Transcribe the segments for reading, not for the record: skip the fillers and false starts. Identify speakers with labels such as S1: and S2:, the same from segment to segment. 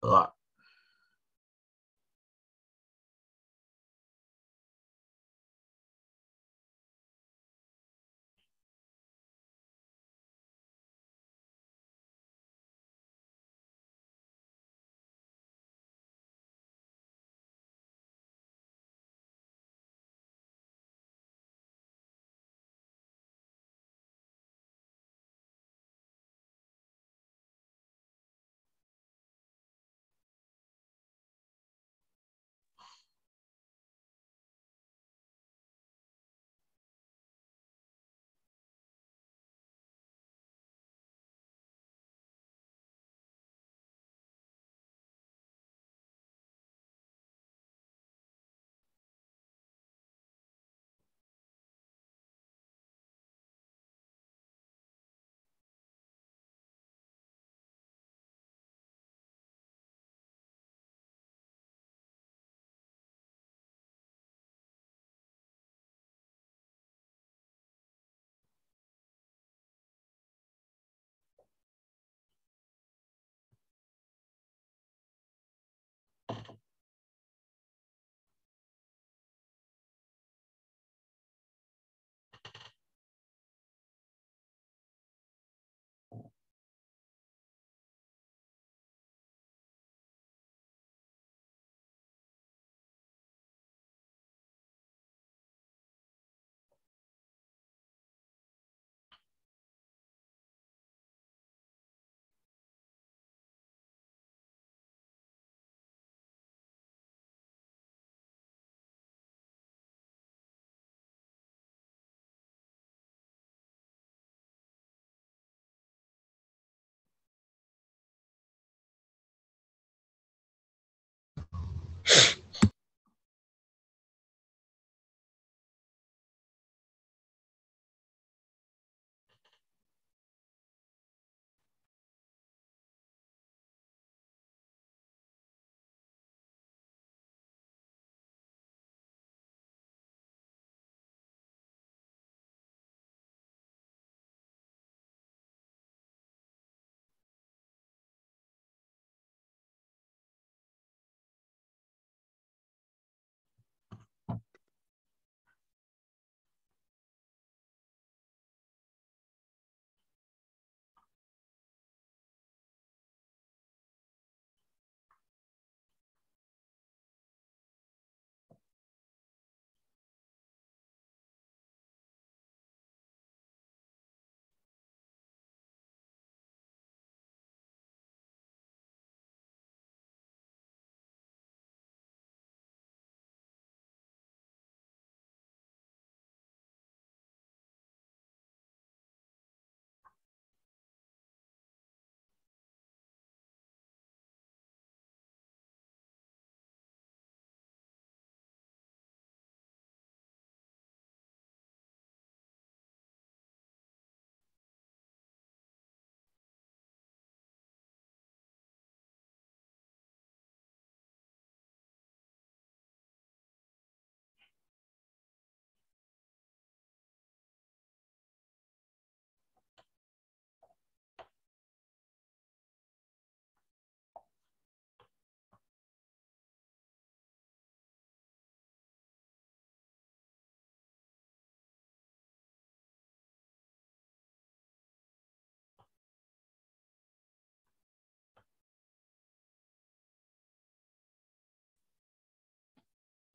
S1: lá.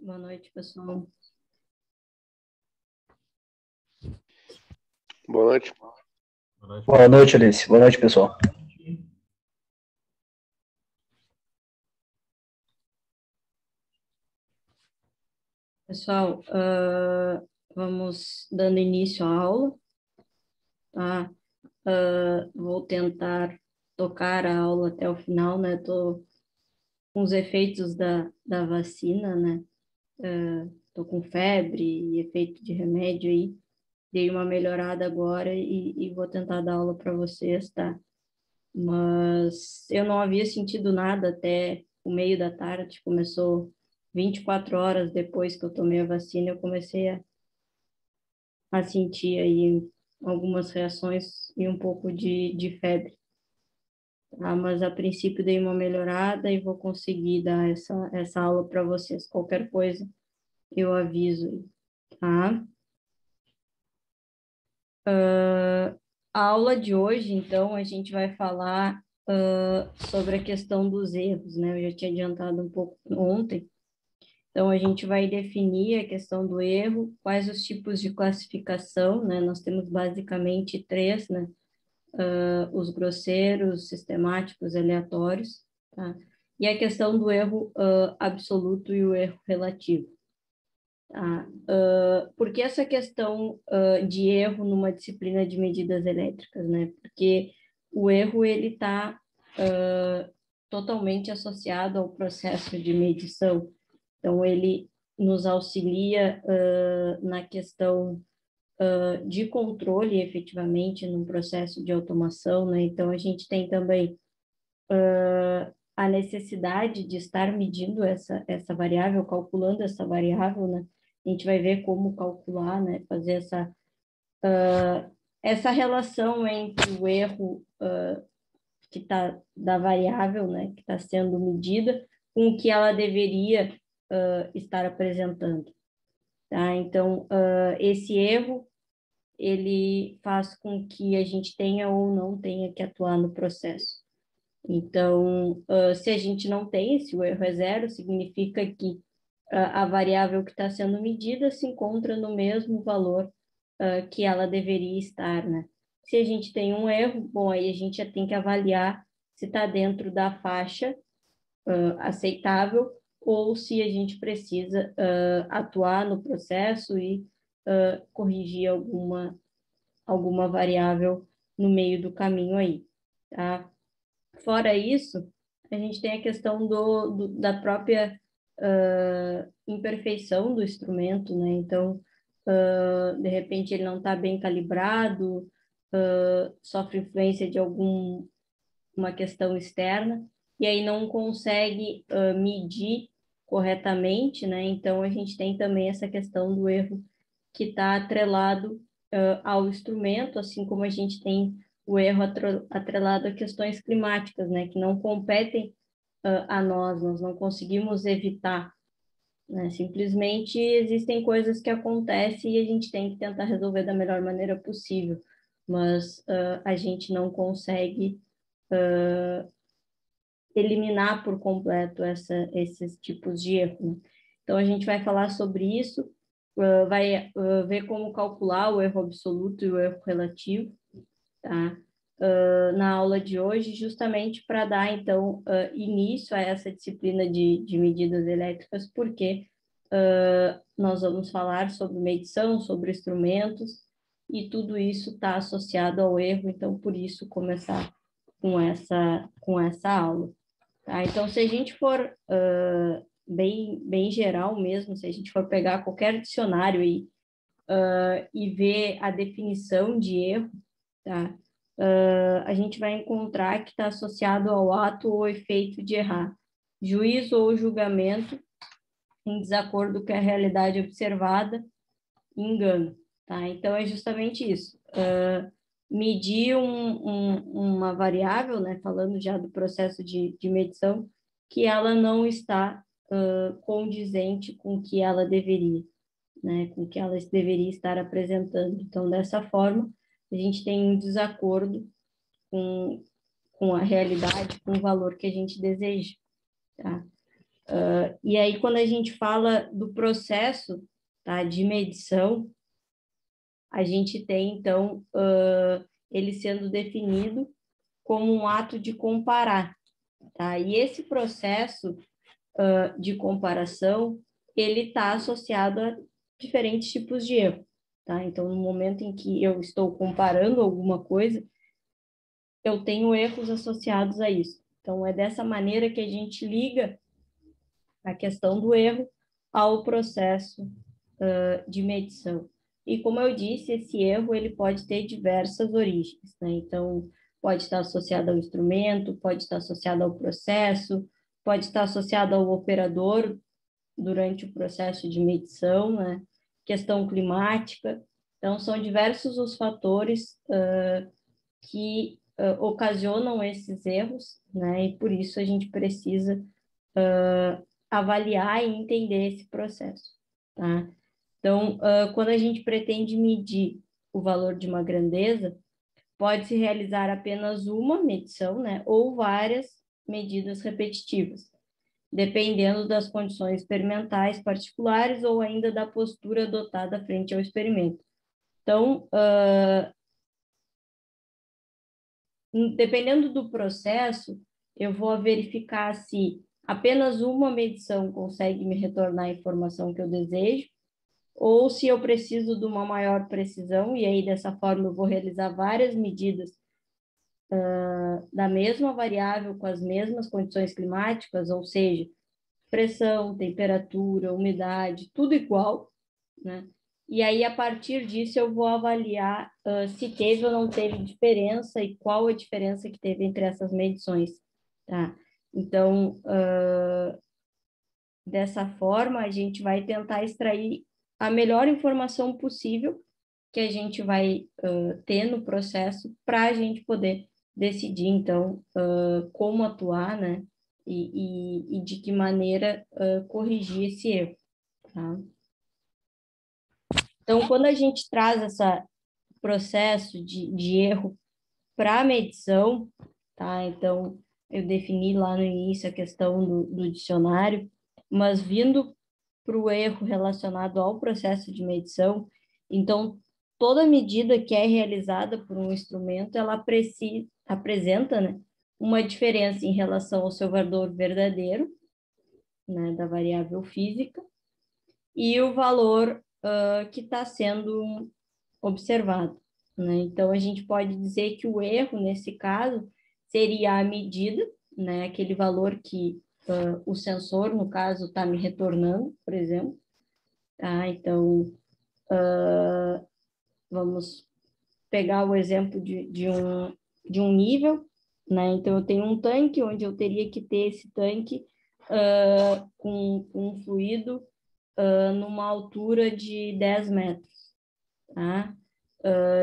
S2: Boa noite, pessoal.
S3: Boa noite.
S4: Boa noite, Alice. Boa noite, pessoal.
S2: Pessoal, vamos dando início à aula, tá? Vou tentar tocar a aula até o final, né? Tô com os efeitos da vacina, né? Tô com febre e efeito de remédio aí. Dei uma melhorada agora e vou tentar dar aula para vocês, tá? Mas eu não havia sentido nada até o meio da tarde, começou 24 horas depois que eu tomei a vacina, eu comecei a sentir aí algumas reações e um pouco de febre. tá? Mas a princípio dei uma melhorada e vou conseguir dar essa aula para vocês. Qualquer coisa eu aviso aí, tá? A aula de hoje, então, a gente vai falar sobre a questão dos erros, né? Eu já tinha adiantado um pouco ontem. Então, a gente vai definir a questão do erro, quais os tipos de classificação, né? Nós temos basicamente três, né? Os grosseiros, sistemáticos, aleatórios, tá? E a questão do erro absoluto e o erro relativo. Tá? Por que essa questão de erro numa disciplina de medidas elétricas, né? Porque o erro ele está totalmente associado ao processo de medição. Então, ele nos auxilia na questão de controle, efetivamente, no processo de automação, né? Então, a gente tem também a necessidade de estar medindo essa variável, calculando essa variável, né? A gente vai ver como calcular, né? Fazer essa relação entre o erro que está da variável, né? Que está sendo medida, com o que ela deveria estar apresentando, tá? Então, esse erro ele faz com que a gente tenha ou não tenha que atuar no processo. Então, se a gente não tem, se o erro é zero, significa que a variável que está sendo medida se encontra no mesmo valor que ela deveria estar, né? Se a gente tem um erro, bom, aí a gente já tem que avaliar se está dentro da faixa aceitável ou se a gente precisa atuar no processo e corrigir alguma variável no meio do caminho aí, tá? Fora isso, a gente tem a questão da própria imperfeição do instrumento, né? Então, de repente ele não está bem calibrado, sofre influência de alguma questão externa, e aí não consegue medir corretamente, né? Então, a gente tem também essa questão do erro que está atrelado ao instrumento, assim como a gente tem o erro atrelado a questões climáticas, né, que não competem a nós não conseguimos evitar, né, simplesmente existem coisas que acontecem e a gente tem que tentar resolver da melhor maneira possível, mas a gente não consegue eliminar por completo esses tipos de erro, né? Então, a gente vai falar sobre isso, vai ver como calcular o erro absoluto e o erro relativo, tá? Na aula de hoje, justamente para dar, então, início a essa disciplina de medidas elétricas, porque nós vamos falar sobre medição, sobre instrumentos, e tudo isso está associado ao erro, então, por isso, começar com essa aula. Tá? Então, se a gente for bem geral mesmo, se a gente for pegar qualquer dicionário aí, e ver a definição de erro, tá? A gente vai encontrar que está associado ao ato ou efeito de errar, juízo ou julgamento em desacordo com a realidade observada, engano. Tá? Então, é justamente isso. Medir uma variável, né, falando já do processo de medição, que ela não está condizente com o que ela deveria, né, com o que ela deveria estar apresentando. Então, dessa forma, a gente tem um desacordo com a realidade, com o valor que a gente deseja. Tá? E aí, quando a gente fala do processo, tá, de medição, a gente tem, então, ele sendo definido como um ato de comparar, tá? E esse processo de comparação, ele está associado a diferentes tipos de erro, tá? Então, no momento em que eu estou comparando alguma coisa, eu tenho erros associados a isso. Então, é dessa maneira que a gente liga a questão do erro ao processo de medição. E como eu disse, esse erro ele pode ter diversas origens, né? Então, pode estar associado ao instrumento, pode estar associado ao processo, pode estar associado ao operador durante o processo de medição, né? Questão climática. Então, são diversos os fatores que ocasionam esses erros, né? E por isso a gente precisa avaliar e entender esse processo, tá? Então, quando a gente pretende medir o valor de uma grandeza, pode-se realizar apenas uma medição, né? Ou várias medidas repetitivas, dependendo das condições experimentais particulares ou ainda da postura adotada frente ao experimento. Então, dependendo do processo, eu vou verificar se apenas uma medição consegue me retornar a informação que eu desejo, ou se eu preciso de uma maior precisão, e aí dessa forma eu vou realizar várias medidas da mesma variável com as mesmas condições climáticas, ou seja, pressão, temperatura, umidade, tudo igual, né? E aí, a partir disso, eu vou avaliar se teve ou não teve diferença e qual a diferença que teve entre essas medições, tá? Então, dessa forma, a gente vai tentar extrair a melhor informação possível que a gente vai ter no processo para a gente poder decidir, então, como atuar, né? E de que maneira corrigir esse erro, tá? Então, quando a gente traz esse processo de erro para a medição, tá? Então, eu defini lá no início a questão do dicionário, mas vindo para o erro relacionado ao processo de medição, então, toda medida que é realizada por um instrumento, ela apresenta, né, uma diferença em relação ao seu valor verdadeiro, né, da variável física, e o valor que está sendo observado, né? Então, a gente pode dizer que o erro, nesse caso, seria a medida, né? Aquele valor que o sensor, no caso, está me retornando, por exemplo. Tá? Então, vamos pegar o exemplo de um nível, né? Então, eu tenho um tanque onde eu teria que ter esse tanque com um fluido numa altura de 10 metros, tá?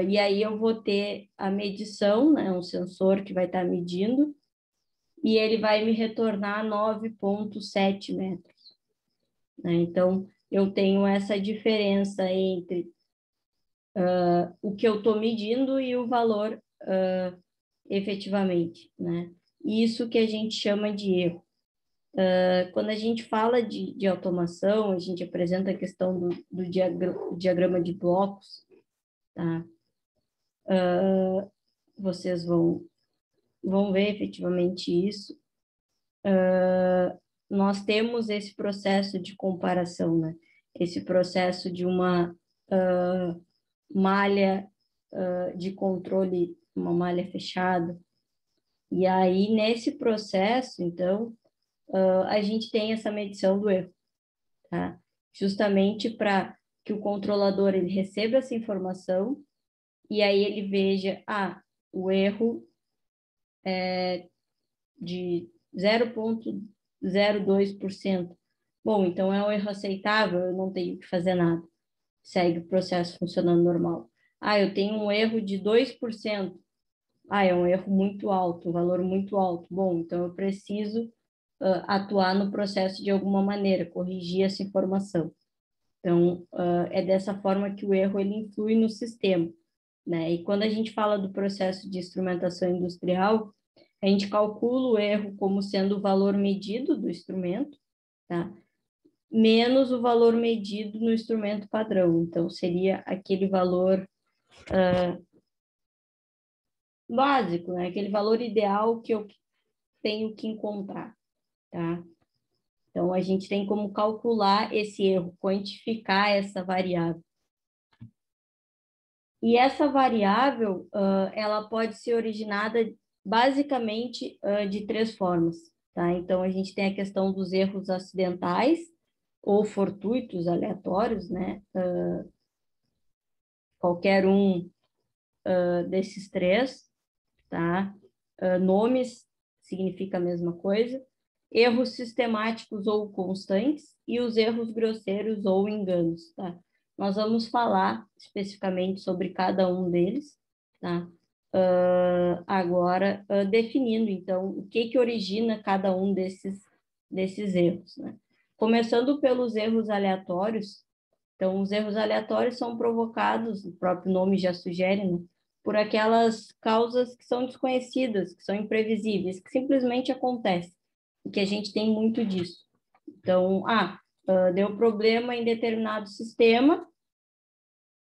S2: E aí eu vou ter a medição, né, um sensor que vai estar medindo, e ele vai me retornar 9,7 metros, né? Então, eu tenho essa diferença entre o que eu estou medindo e o valor efetivamente, né? Isso que a gente chama de erro. Quando a gente fala de automação, a gente apresenta a questão do diagrama de blocos, tá? Vocês vão ver efetivamente isso. Nós temos esse processo de comparação, né? Esse processo de uma malha de controle, uma malha fechada. E aí, nesse processo, então, a gente tem essa medição do erro, tá? Justamente para que o controlador ele receba essa informação e aí ele veja, o erro de 0,02%. Bom, então é um erro aceitável, eu não tenho que fazer nada. Segue o processo funcionando normal. Eu tenho um erro de 2%. É um erro muito alto, um valor muito alto. Bom, então eu preciso atuar no processo de alguma maneira, corrigir essa informação. Então, é dessa forma que o erro ele influi no sistema, né? E quando a gente fala do processo de instrumentação industrial, a gente calcula o erro como sendo o valor medido do instrumento, tá? Menos o valor medido no instrumento padrão. Então, seria aquele valor básico, né? Aquele valor ideal que eu tenho que encontrar, tá? Então, a gente tem como calcular esse erro, quantificar essa variável. E essa variável, ela pode ser originada basicamente de três formas, tá? Então, a gente tem a questão dos erros acidentais ou fortuitos, aleatórios, né? Qualquer um desses três, tá? Nomes significa a mesma coisa. Erros sistemáticos ou constantes e os erros grosseiros ou enganos, tá? Nós vamos falar especificamente sobre cada um deles, tá? agora definindo, então, o que origina cada um desses erros, né? Começando pelos erros aleatórios. Então, os erros aleatórios são provocados, o próprio nome já sugere, né, por aquelas causas que são desconhecidas, que são imprevisíveis, que simplesmente acontecem, e que a gente tem muito disso. Então, deu problema em determinado sistema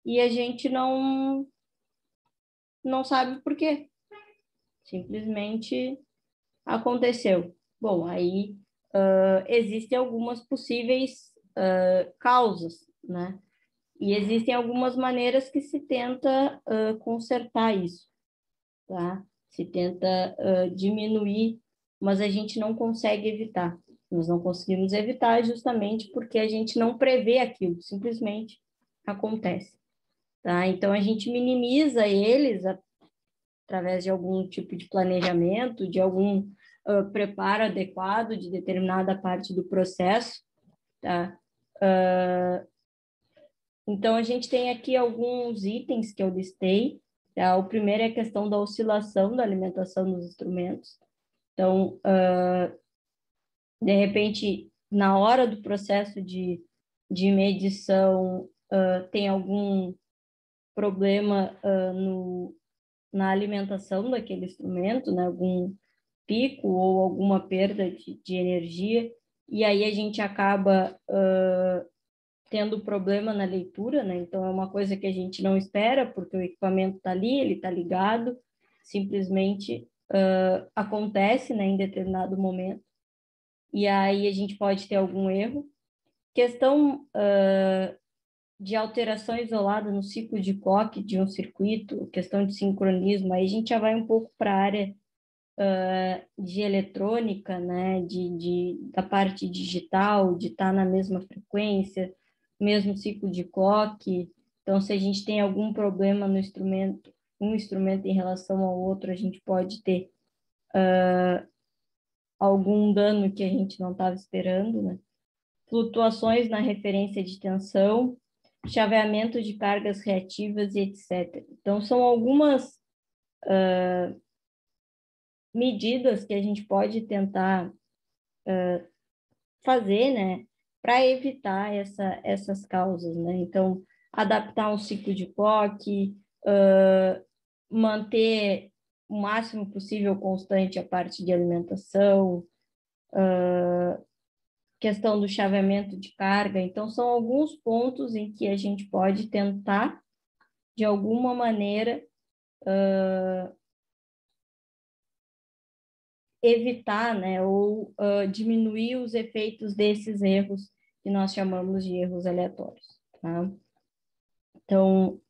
S2: e a gente não sabe por quê. Simplesmente aconteceu. Bom, aí existem algumas possíveis causas, né? E existem algumas maneiras que se tenta consertar isso, tá? Se tenta diminuir, mas a gente não consegue evitar. Nós não conseguimos evitar justamente porque a gente não prevê aquilo, simplesmente acontece, tá? Então, a gente minimiza eles através de algum tipo de planejamento, de algum preparo adequado de determinada parte do processo, tá? Então, a gente tem aqui alguns itens que eu listei, tá? O primeiro é a questão da oscilação da alimentação dos instrumentos. Então, de repente, na hora do processo de medição, tem algum problema na alimentação daquele instrumento, né? Algum pico ou alguma perda de energia, e aí a gente acaba tendo problema na leitura, né? Então, é uma coisa que a gente não espera, porque o equipamento está ali, ele está ligado, simplesmente acontece, né, em determinado momento, e aí a gente pode ter algum erro. Questão de alteração isolada no ciclo de clock de um circuito, questão de sincronismo, aí a gente já vai um pouco para a área de eletrônica, né, da parte digital, de estar na mesma frequência, mesmo ciclo de clock. Então, se a gente tem algum problema no instrumento, um instrumento em relação ao outro, a gente pode ter algum dano que a gente não estava esperando, né? Flutuações na referência de tensão, chaveamento de cargas reativas e etc. Então, são algumas medidas que a gente pode tentar fazer, né, para evitar essas causas, né? Então, adaptar um ciclo de clock, manter o máximo possível constante a parte de alimentação, questão do chaveamento de carga. Então, são alguns pontos em que a gente pode tentar, de alguma maneira, evitar, né, ou diminuir os efeitos desses erros que nós chamamos de erros aleatórios, tá? Então,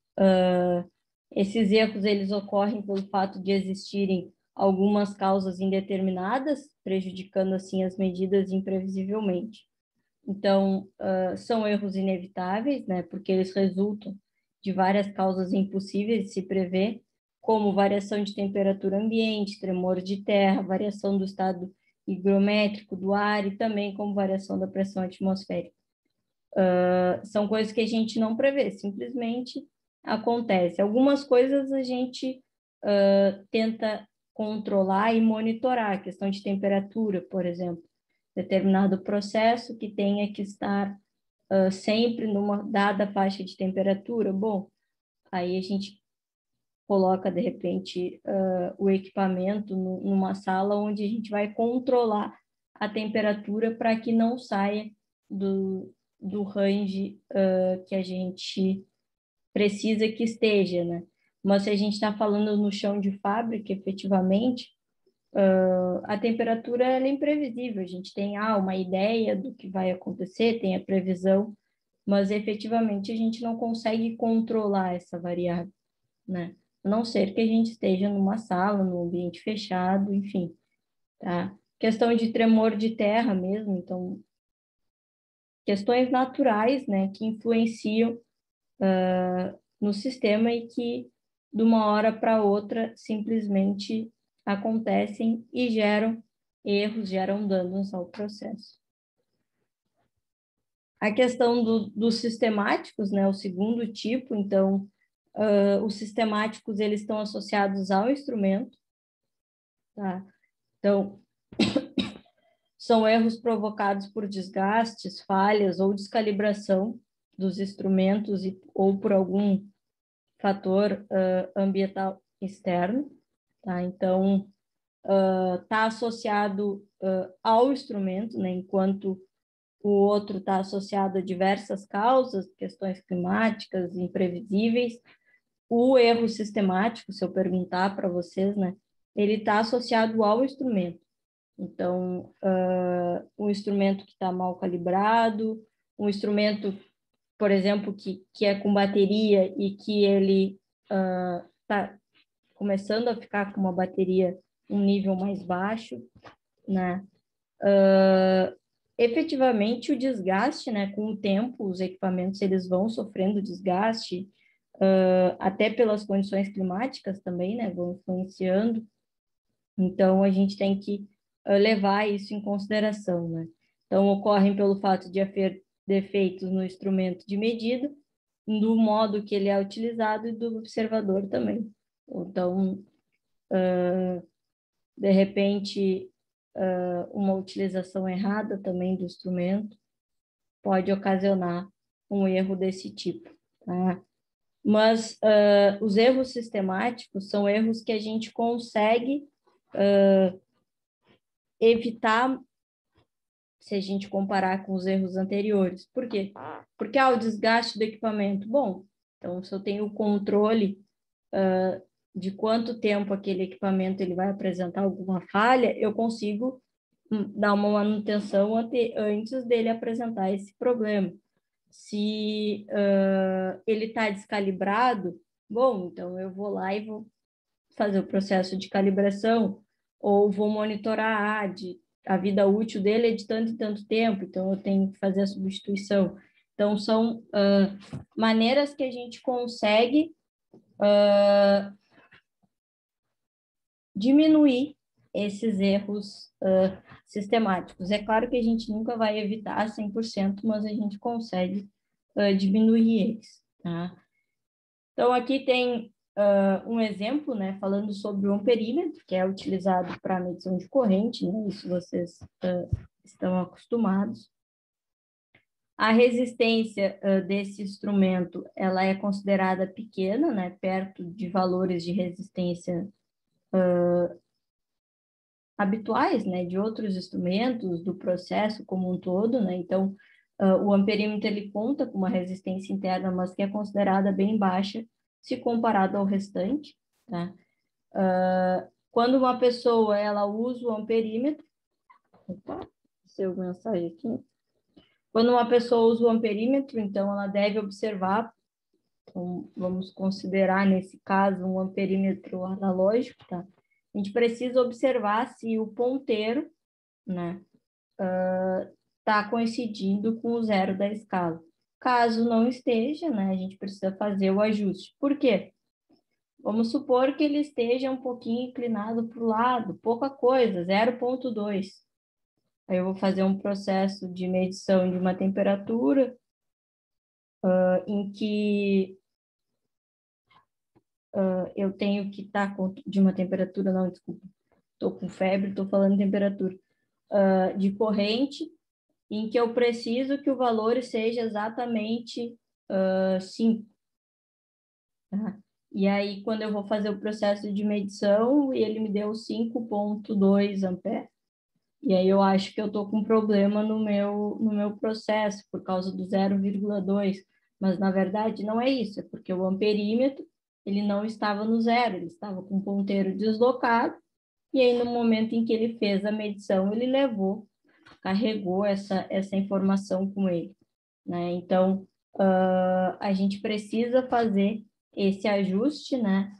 S2: esses erros, eles ocorrem pelo fato de existirem algumas causas indeterminadas, prejudicando, assim, as medidas imprevisivelmente. Então, são erros inevitáveis, né, porque eles resultam de várias causas impossíveis de se prever, como variação de temperatura ambiente, tremor de terra, variação do estado higrométrico do ar e também como variação da pressão atmosférica. São coisas que a gente não prevê, simplesmente acontece. Algumas coisas a gente tenta controlar e monitorar, a questão de temperatura, por exemplo, determinado processo que tenha que estar sempre numa dada faixa de temperatura. Bom, aí a gente coloca, de repente, o equipamento numa sala onde a gente vai controlar a temperatura para que não saia do range que a gente precisa que esteja, né? Mas se a gente está falando no chão de fábrica, efetivamente, a temperatura ela é imprevisível. A gente tem uma ideia do que vai acontecer, tem a previsão, mas efetivamente a gente não consegue controlar essa variável, né? A não ser que a gente esteja numa sala, num ambiente fechado, enfim, tá? Questão de tremor de terra mesmo, então, questões naturais, né, que influenciam no sistema e que, de uma hora para outra, simplesmente acontecem e geram erros, geram danos ao processo. A questão dos sistemáticos, né, o segundo tipo, então, Os sistemáticos, eles estão associados ao instrumento, tá? Então, são erros provocados por desgastes, falhas ou descalibração dos instrumentos ou por algum fator ambiental externo, tá? Então, está associado ao instrumento, né? Enquanto o outro está associado a diversas causas, questões climáticas, imprevisíveis. O erro sistemático, se eu perguntar para vocês, né? Ele está associado ao instrumento. Então, um instrumento que está mal calibrado, um instrumento, por exemplo, que é com bateria e que ele está começando a ficar com uma bateria um nível mais baixo, né? Efetivamente, o desgaste, né? Com o tempo, os equipamentos eles vão sofrendo desgaste, até pelas condições climáticas também, né? Vão influenciando. Então, a gente tem que levar isso em consideração, né? Então, ocorrem pelo fato de haver defeitos no instrumento de medida, do modo que ele é utilizado e do observador também. Então, de repente, uma utilização errada também do instrumento pode ocasionar um erro desse tipo, tá? Mas os erros sistemáticos são erros que a gente consegue evitar se a gente comparar com os erros anteriores. Por quê? Porque o desgaste do equipamento. Bom, então se eu tenho o controle de quanto tempo aquele equipamento ele vai apresentar alguma falha, eu consigo dar uma manutenção antes dele apresentar esse problema. Se ele está descalibrado, bom, então eu vou lá e vou fazer o processo de calibração, ou vou monitorar a vida útil dele é de tanto e tanto tempo, então eu tenho que fazer a substituição. Então, são maneiras que a gente consegue diminuir esses erros sistemáticos. É claro que a gente nunca vai evitar 100%, mas a gente consegue diminuir eles, tá? Então, aqui tem um exemplo, né, falando sobre o amperímetro, que é utilizado para medição de corrente, né, isso vocês estão acostumados. A resistência desse instrumento, ela é considerada pequena, né, perto de valores de resistência habituais, né, de outros instrumentos, do processo como um todo, né, então o amperímetro ele conta com uma resistência interna, mas que é considerada bem baixa se comparado ao restante, tá? Quando uma pessoa ela usa o amperímetro, opa, seu mensagem aqui. Quando uma pessoa usa o amperímetro, então ela deve observar, então, vamos considerar nesse caso um amperímetro analógico, tá? A gente precisa observar se o ponteiro, né, está coincidindo com o zero da escala. Caso não esteja, né, a gente precisa fazer o ajuste. Por quê? Vamos supor que ele esteja um pouquinho inclinado para o lado, pouca coisa, 0,2. Aí eu vou fazer um processo de medição de uma temperatura em que eu tenho que estar de uma temperatura, não, desculpa, estou com febre, estou falando temperatura, de corrente, em que eu preciso que o valor seja exatamente 5. Tá? E aí, quando eu vou fazer o processo de medição, ele me deu 5,2 amperes. E aí eu acho que eu estou com problema no meu processo, por causa do 0,2. Mas, na verdade, não é isso. É porque o amperímetro, ele não estava no zero, ele estava com o ponteiro deslocado. E aí, no momento em que ele fez a medição, ele carregou essa informação com ele, né? Então, a gente precisa fazer esse ajuste, né?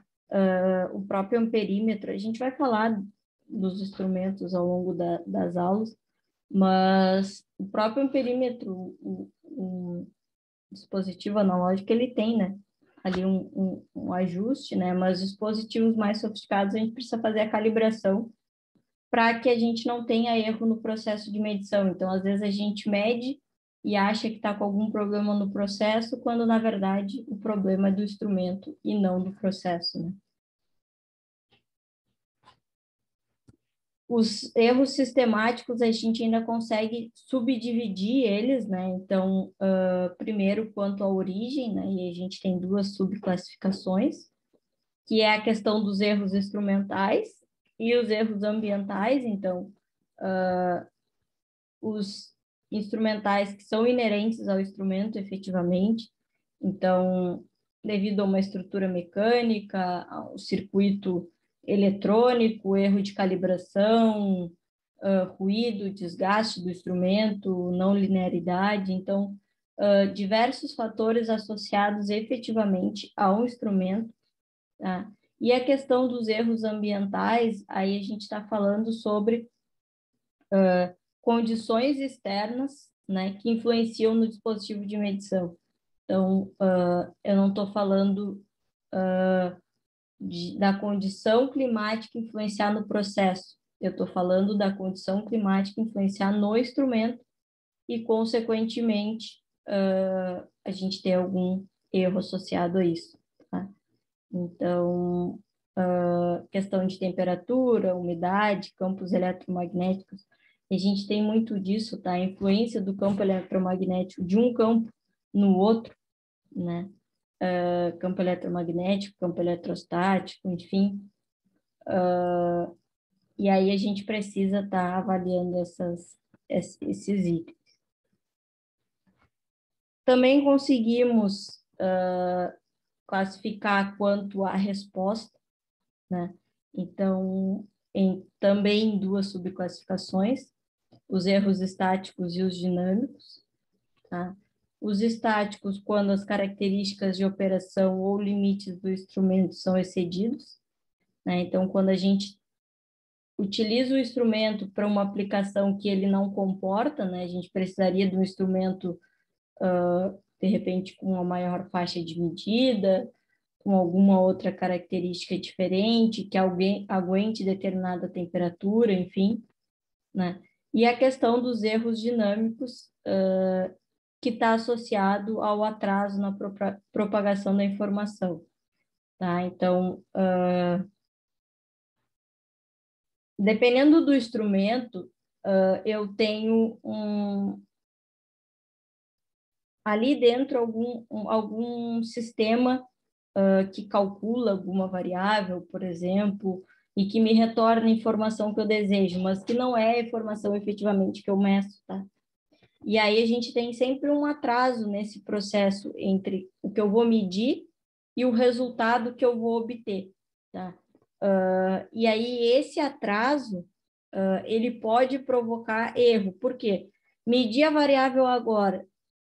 S2: O próprio amperímetro, a gente vai falar dos instrumentos ao longo das aulas, mas o próprio amperímetro, o dispositivo analógico, ele tem, né? Ali um ajuste, né? Mas os dispositivos mais sofisticados, a gente precisa fazer a calibração para que a gente não tenha erro no processo de medição. Então, às vezes, a gente mede e acha que está com algum problema no processo, quando, na verdade, o problema é do instrumento e não do processo, né? Os erros sistemáticos, a gente ainda consegue subdividir eles, né? Então, primeiro, quanto à origem, né? E a gente tem duas subclassificações, que é a questão dos erros instrumentais e os erros ambientais. Então, os instrumentais que são inerentes ao instrumento, efetivamente. Então, devido a uma estrutura mecânica, ao circuito eletrônico, erro de calibração, ruído, desgaste do instrumento, não linearidade. Então, diversos fatores associados efetivamente ao instrumento, tá? E a questão dos erros ambientais, aí a gente está falando sobre condições externas, né, que influenciam no dispositivo de medição. Então, eu não estou falando da condição climática influenciar no processo, eu estou falando da condição climática influenciar no instrumento e, consequentemente, a gente ter algum erro associado a isso, tá? Então, questão de temperatura, umidade, campos eletromagnéticos, a gente tem muito disso, tá? A influência do campo eletromagnético de um campo no outro, né? Campo eletromagnético, campo eletrostático, enfim. E aí a gente precisa estar avaliando esses itens. Também conseguimos classificar quanto à resposta, né? Então, também em duas subclassificações, os erros estáticos e os dinâmicos, tá? Os estáticos, quando as características de operação ou limites do instrumento são excedidos, né? Então, quando a gente utiliza o instrumento para uma aplicação que ele não comporta, né? A gente precisaria de um instrumento, de repente, com uma maior faixa de medida, com alguma outra característica diferente, que alguém aguente determinada temperatura, enfim, né? E a questão dos erros dinâmicos, que está associado ao atraso na propagação da informação, tá? Então, dependendo do instrumento, eu tenho ali dentro algum sistema que calcula alguma variável, por exemplo, e que me retorna a informação que eu desejo, mas que não é a informação efetivamente que eu meço, tá? E aí a gente tem sempre um atraso nesse processo entre o que eu vou medir e o resultado que eu vou obter, tá? E aí esse atraso, ele pode provocar erro. Por quê? Medir a variável agora,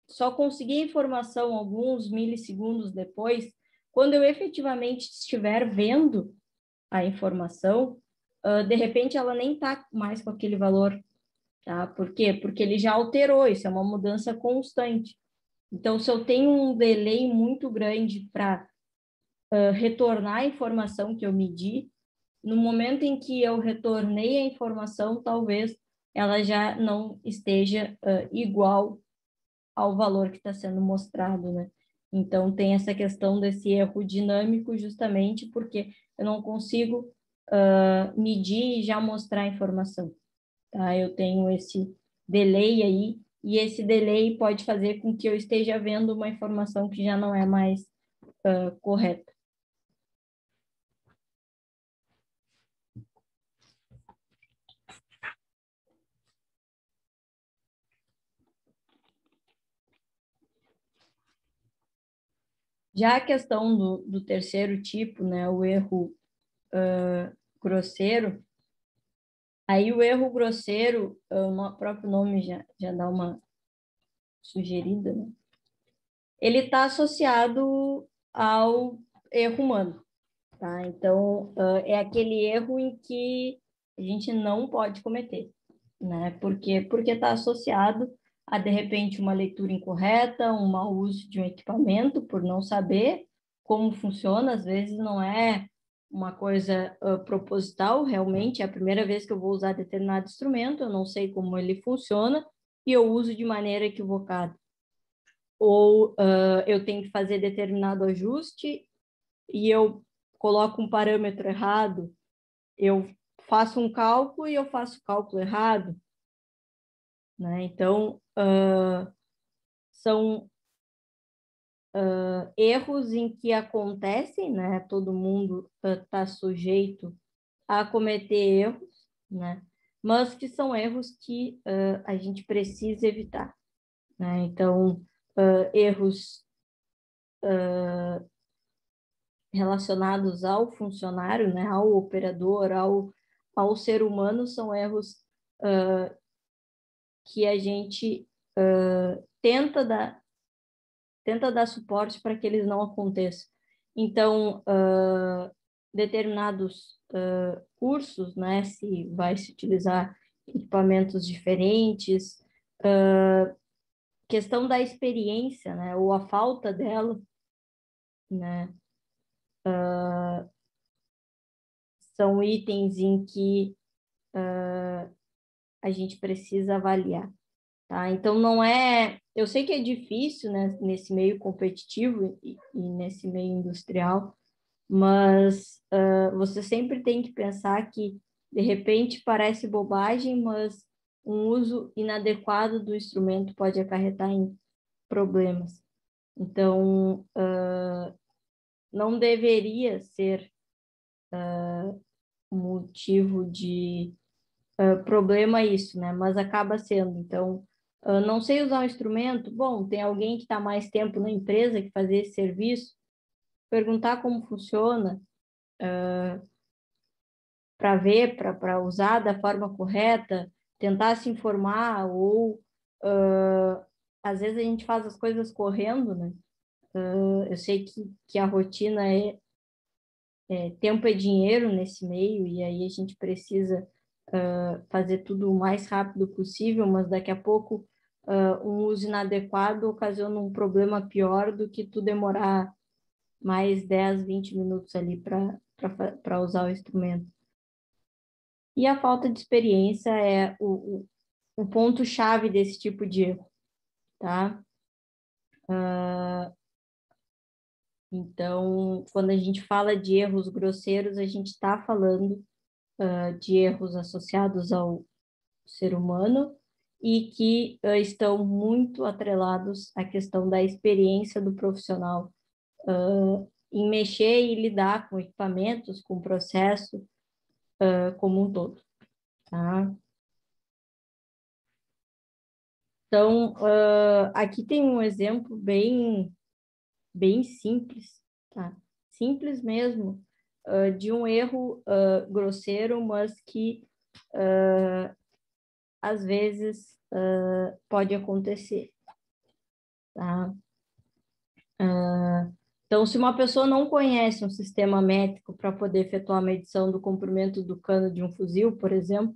S2: só conseguir a informação alguns milissegundos depois, quando eu efetivamente estiver vendo a informação, de repente ela nem está mais com aquele valor, tá? Por quê? Porque ele já alterou, isso é uma mudança constante. Então, se eu tenho um delay muito grande para retornar a informação que eu medi, no momento em que eu retornei a informação, talvez ela já não esteja igual ao valor que está sendo mostrado, né? Então, tem essa questão desse erro dinâmico, justamente porque eu não consigo medir e já mostrar a informação, tá? Eu tenho esse delay aí, e esse delay pode fazer com que eu esteja vendo uma informação que já não é mais correta. Já a questão do terceiro tipo, né, o erro grosseiro, aí o erro grosseiro, o próprio nome já dá uma sugerida, né? Ele está associado ao erro humano, tá? Então, é aquele erro em que a gente não pode cometer, né? Porque está associado a, de repente, uma leitura incorreta, um mau uso de um equipamento, por não saber como funciona, às vezes não é uma coisa proposital, realmente é a primeira vez que eu vou usar determinado instrumento, eu não sei como ele funciona, e eu uso de maneira equivocada. Ou eu tenho que fazer determinado ajuste e eu coloco um parâmetro errado, eu faço um cálculo e eu faço o cálculo errado, né? Então, são erros em que acontecem, né? Todo mundo está sujeito a cometer erros, né? Mas que são erros que a gente precisa evitar, né? Então, erros relacionados ao funcionário, né? Ao operador, ao ser humano, são erros que a gente tenta dar suporte para que eles não aconteçam. Então, determinados cursos, né, se vai se utilizar equipamentos diferentes, questão da experiência, né, ou a falta dela, né, são itens em que a gente precisa avaliar, tá? Então, não é... Eu sei que é difícil, né, nesse meio competitivo e nesse meio industrial, mas você sempre tem que pensar que, de repente, parece bobagem, mas um uso inadequado do instrumento pode acarretar em problemas. Então, não deveria ser motivo de problema isso, né? Mas acaba sendo. Então, não sei usar um instrumento, bom, tem alguém que está mais tempo na empresa que faz esse serviço, perguntar como funciona, para ver, para usar da forma correta, tentar se informar, ou às vezes a gente faz as coisas correndo, né? Eu sei que a rotina tempo é dinheiro nesse meio, e aí a gente precisa fazer tudo o mais rápido possível, mas daqui a pouco um uso inadequado ocasiona um problema pior do que tu demorar mais 10, 20 minutos ali para usar o instrumento. E a falta de experiência é o ponto-chave desse tipo de erro, tá? Então, quando a gente fala de erros grosseiros, a gente está falando de erros associados ao ser humano e que estão muito atrelados à questão da experiência do profissional em mexer e lidar com equipamentos, com o processo como um todo, tá? Então, aqui tem um exemplo bem simples, tá? Simples mesmo, de um erro grosseiro, mas que às vezes pode acontecer, tá? Então, se uma pessoa não conhece um sistema métrico para poder efetuar a medição do comprimento do cano de um fuzil, por exemplo,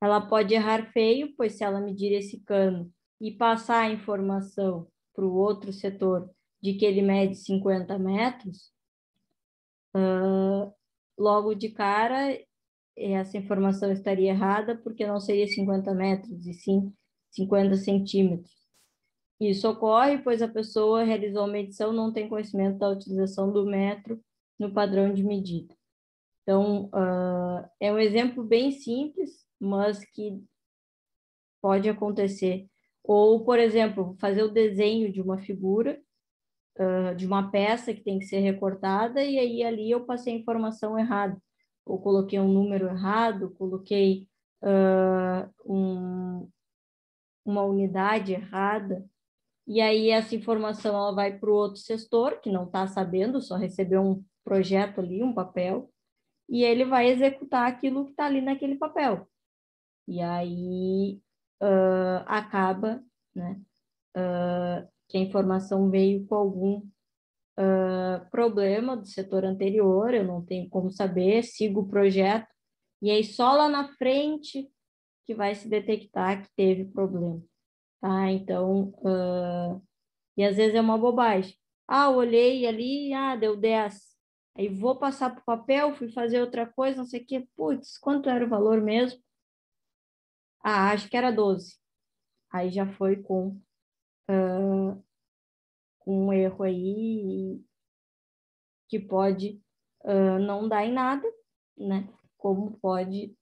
S2: ela pode errar feio, pois se ela medir esse cano e passar a informação para o outro setor de que ele mede 50 metros, logo de cara, essa informação estaria errada, porque não seria 50 metros, e sim 50 centímetros. Isso ocorre, pois a pessoa realizou a medição, não tem conhecimento da utilização do metro no padrão de medida. Então, é um exemplo bem simples, mas que pode acontecer. Ou, por exemplo, fazer o desenho de uma figura, de uma peça que tem que ser recortada, e aí ali eu passei a informação errada. Ou coloquei um número errado, coloquei uma unidade errada, e aí essa informação ela vai para o outro gestor, que não está sabendo, só recebeu um projeto ali, um papel, e ele vai executar aquilo que está ali naquele papel. E aí acaba, né, que a informação veio com algum problema do setor anterior, eu não tenho como saber, sigo o projeto, e aí só lá na frente que vai se detectar que teve problema, tá? Então, e às vezes é uma bobagem. Olhei ali, deu 10. Aí vou passar para o papel, fui fazer outra coisa, não sei o quê. Putz, quanto era o valor mesmo? Acho que era 12. aí já foi com um erro aí que pode não dar em nada, né? Como pode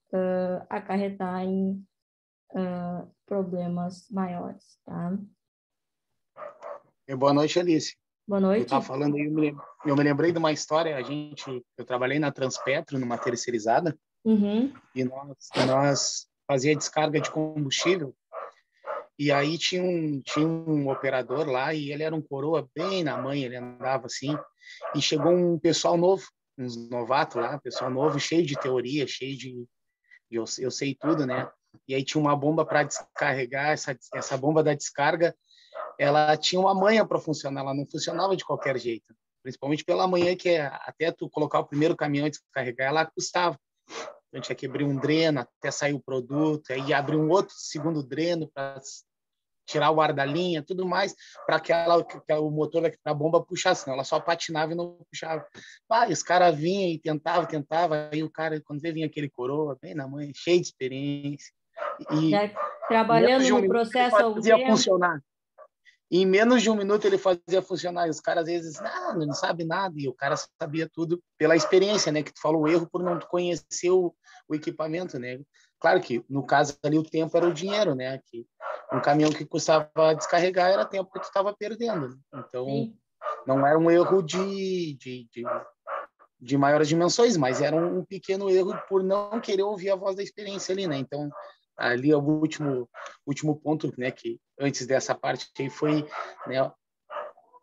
S2: acarretar em problemas maiores, tá?
S1: Boa noite, Alice.
S2: Boa
S1: Eu estava
S2: noite.
S1: falando aí, eu me lembrei de uma história. Eu trabalhei na Transpetro, numa terceirizada,
S2: Uhum.
S1: e nós fazia descarga de combustível. E aí tinha um operador lá, e ele era um coroa bem na manha, ele andava assim, e chegou um pessoal novo, uns novatos lá, pessoal novo, cheio de teoria, cheio de eu sei tudo, né? E aí tinha uma bomba para descarregar, essa bomba da descarga, ela tinha uma manha para funcionar, ela não funcionava de qualquer jeito. Principalmente pela manhã, até tu colocar o primeiro caminhão e descarregar, ela custava. Então tinha que abrir um dreno até sair o produto, aí abrir um outro segundo dreno para tirar o ar da linha, tudo mais, para que o motor da bomba puxasse, senão ela só patinava e não puxava. Os caras vinham e tentava, aí o cara, quando vê, vinha aquele coroa, bem na mãe, cheio de experiência, e
S2: Já
S1: em menos
S2: trabalhando
S1: de um
S2: no
S1: minuto ele
S2: processo há algum
S1: fazia
S2: tempo.
S1: funcionar. Em menos de um minuto ele fazia funcionar. E os caras às vezes não sabe nada. E o cara sabia tudo pela experiência, né? Que tu falou o erro por não conhecer o equipamento, né? Claro que no caso ali o tempo era o dinheiro, né? Que um caminhão que custava descarregar era tempo que tu estava perdendo. Né? Então
S2: Sim.
S1: não era um erro de maiores dimensões, mas era um pequeno erro por não querer ouvir a voz da experiência ali, né? Então, ali é o último ponto, né, que antes dessa parte aí foi, né,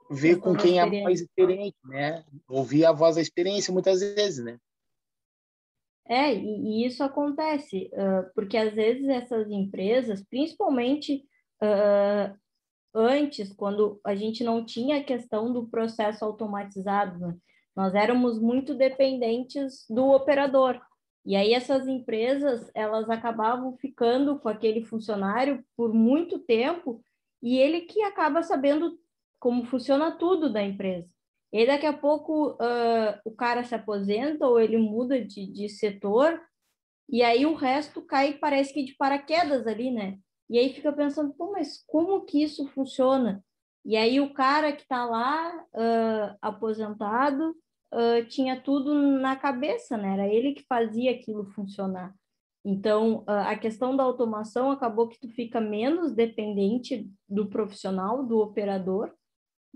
S1: ver
S2: Questão
S1: com
S2: da
S1: quem é mais
S2: experiência.
S1: experiente, né? Ouvir a voz da experiência muitas vezes, né?
S2: E isso acontece, porque às vezes essas empresas, principalmente antes, quando a gente não tinha a questão do processo automatizado, né? Nós éramos muito dependentes do operador. E aí essas empresas, elas acabavam ficando com aquele funcionário por muito tempo e ele que acaba sabendo como funciona tudo da empresa. E daqui a pouco o cara se aposenta ou ele muda de setor e aí o resto cai, parece que de paraquedas ali, né? E aí fica pensando, pô, mas como que isso funciona? E aí o cara que está lá, aposentado, tinha tudo na cabeça, né? Era ele que fazia aquilo funcionar. Então, a questão da automação acabou que tu fica menos dependente do profissional, do operador,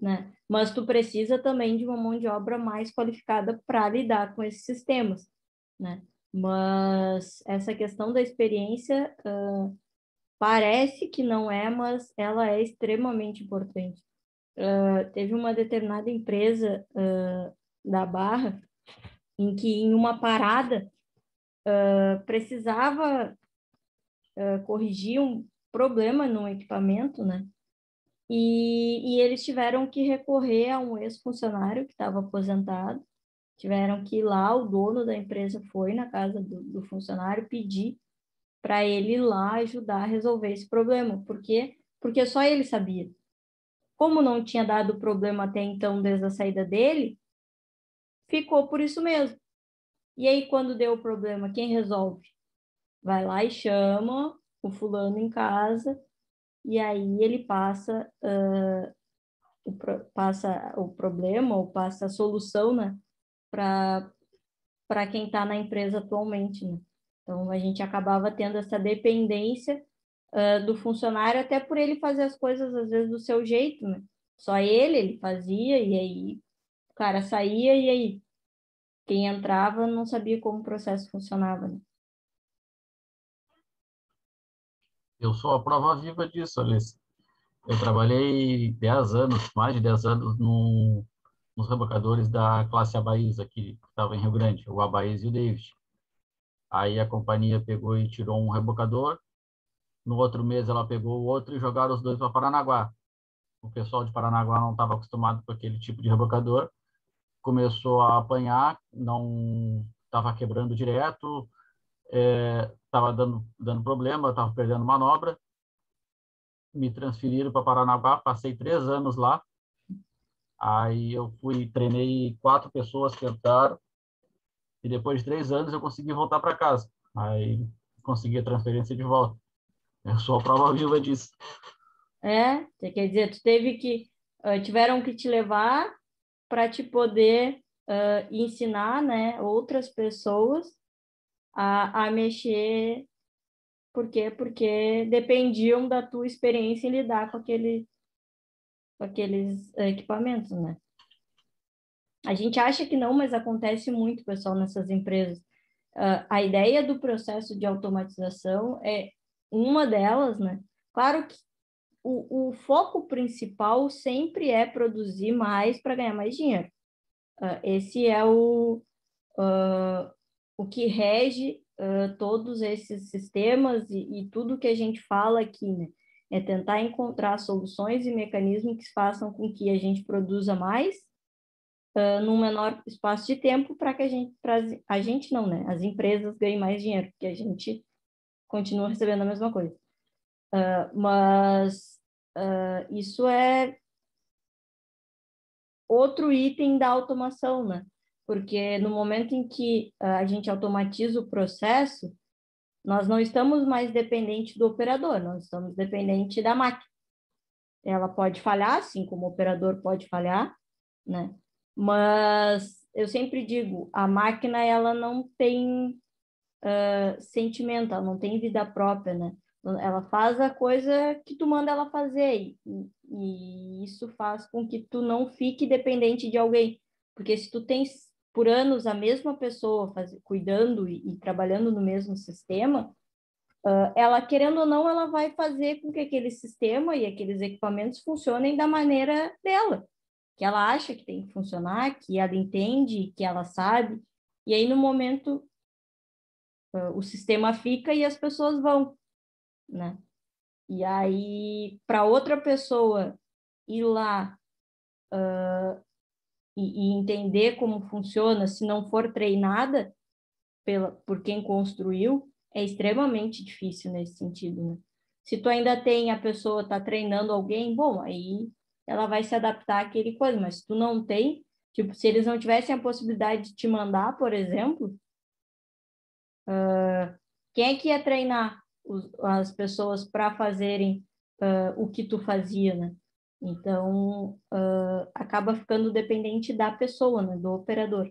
S2: né? Mas tu precisa também de uma mão de obra mais qualificada para lidar com esses sistemas, né? Mas essa questão da experiência parece que não é, mas ela é extremamente importante. Teve uma determinada empresa da Barra em que em uma parada precisava corrigir um problema no equipamento, né? E eles tiveram que recorrer a um ex-funcionário que estava aposentado, tiveram que ir lá, o dono da empresa foi na casa do funcionário pedir para ele ir lá ajudar a resolver esse problema. Por quê? Porque só ele sabia. Como não tinha dado problema até então, desde a saída dele, ficou por isso mesmo. E aí, quando deu o problema, quem resolve? Vai lá e chama o fulano em casa, e aí ele passa o problema, ou passa a solução, né, para quem está na empresa atualmente, né? Então, a gente acabava tendo essa dependência do funcionário, até por ele fazer as coisas, às vezes, do seu jeito, né? Só ele fazia, e aí o cara saía, e aí quem entrava não sabia como o processo funcionava, né?
S3: Eu sou a prova viva disso, Alice. Eu trabalhei 10 anos, mais de 10 anos, nos rebocadores da classe Abaísa, que estava em Rio Grande, o Abaísa e o David. Aí a companhia pegou e tirou um rebocador. No outro mês ela pegou o outro e jogaram os dois para Paranaguá. O pessoal de Paranaguá não estava acostumado com aquele tipo de rebocador. Começou a apanhar, não estava quebrando direto, estava dando problema, estava perdendo manobra. Me transferiram para Paranaguá, passei 3 anos lá. Aí eu treinei 4 pessoas que entraram, e depois de 3 anos eu consegui voltar para casa. Aí consegui a transferência de volta. Eu sou a prova viva disso.
S2: Quer dizer, tiveram que te levar para te poder ensinar, né, outras pessoas a mexer. Por quê? Porque dependiam da tua experiência em lidar com aqueles equipamentos, né? A gente acha que não, mas acontece muito, pessoal, nessas empresas. A ideia do processo de automatização é uma delas, né? Claro que o foco principal sempre é produzir mais para ganhar mais dinheiro. Esse é o que rege todos esses sistemas e tudo que a gente fala aqui, né? É tentar encontrar soluções e mecanismos que façam com que a gente produza mais num menor espaço de tempo para que a gente não, né? As empresas ganhem mais dinheiro, porque a gente continua recebendo a mesma coisa. Mas isso é outro item da automação, né? Porque no momento em que a gente automatiza o processo, nós não estamos mais dependentes do operador, nós estamos dependentes da máquina. Ela pode falhar, assim como o operador pode falhar, né? Mas eu sempre digo, a máquina ela não tem sentimento, ela não tem vida própria, né? Ela faz a coisa que tu manda ela fazer e isso faz com que tu não fique dependente de alguém, porque se tu tens por anos a mesma pessoa cuidando e trabalhando no mesmo sistema, ela querendo ou não, ela vai fazer com que aquele sistema e aqueles equipamentos funcionem da maneira dela, que ela acha que tem que funcionar, que ela entende, que ela sabe, e aí no momento o sistema fica e as pessoas vão, né? E aí, para outra pessoa ir lá e entender como funciona, se não for treinada por quem construiu, é extremamente difícil nesse sentido, né? Se tu ainda tem a pessoa tá treinando alguém, bom, aí ela vai se adaptar àquele coisa, mas se tu não tem, tipo, se eles não tivessem a possibilidade de te mandar, por exemplo, quem é que ia treinar as pessoas para fazerem o que tu fazia, né? Então, acaba ficando dependente da pessoa, né? Do operador.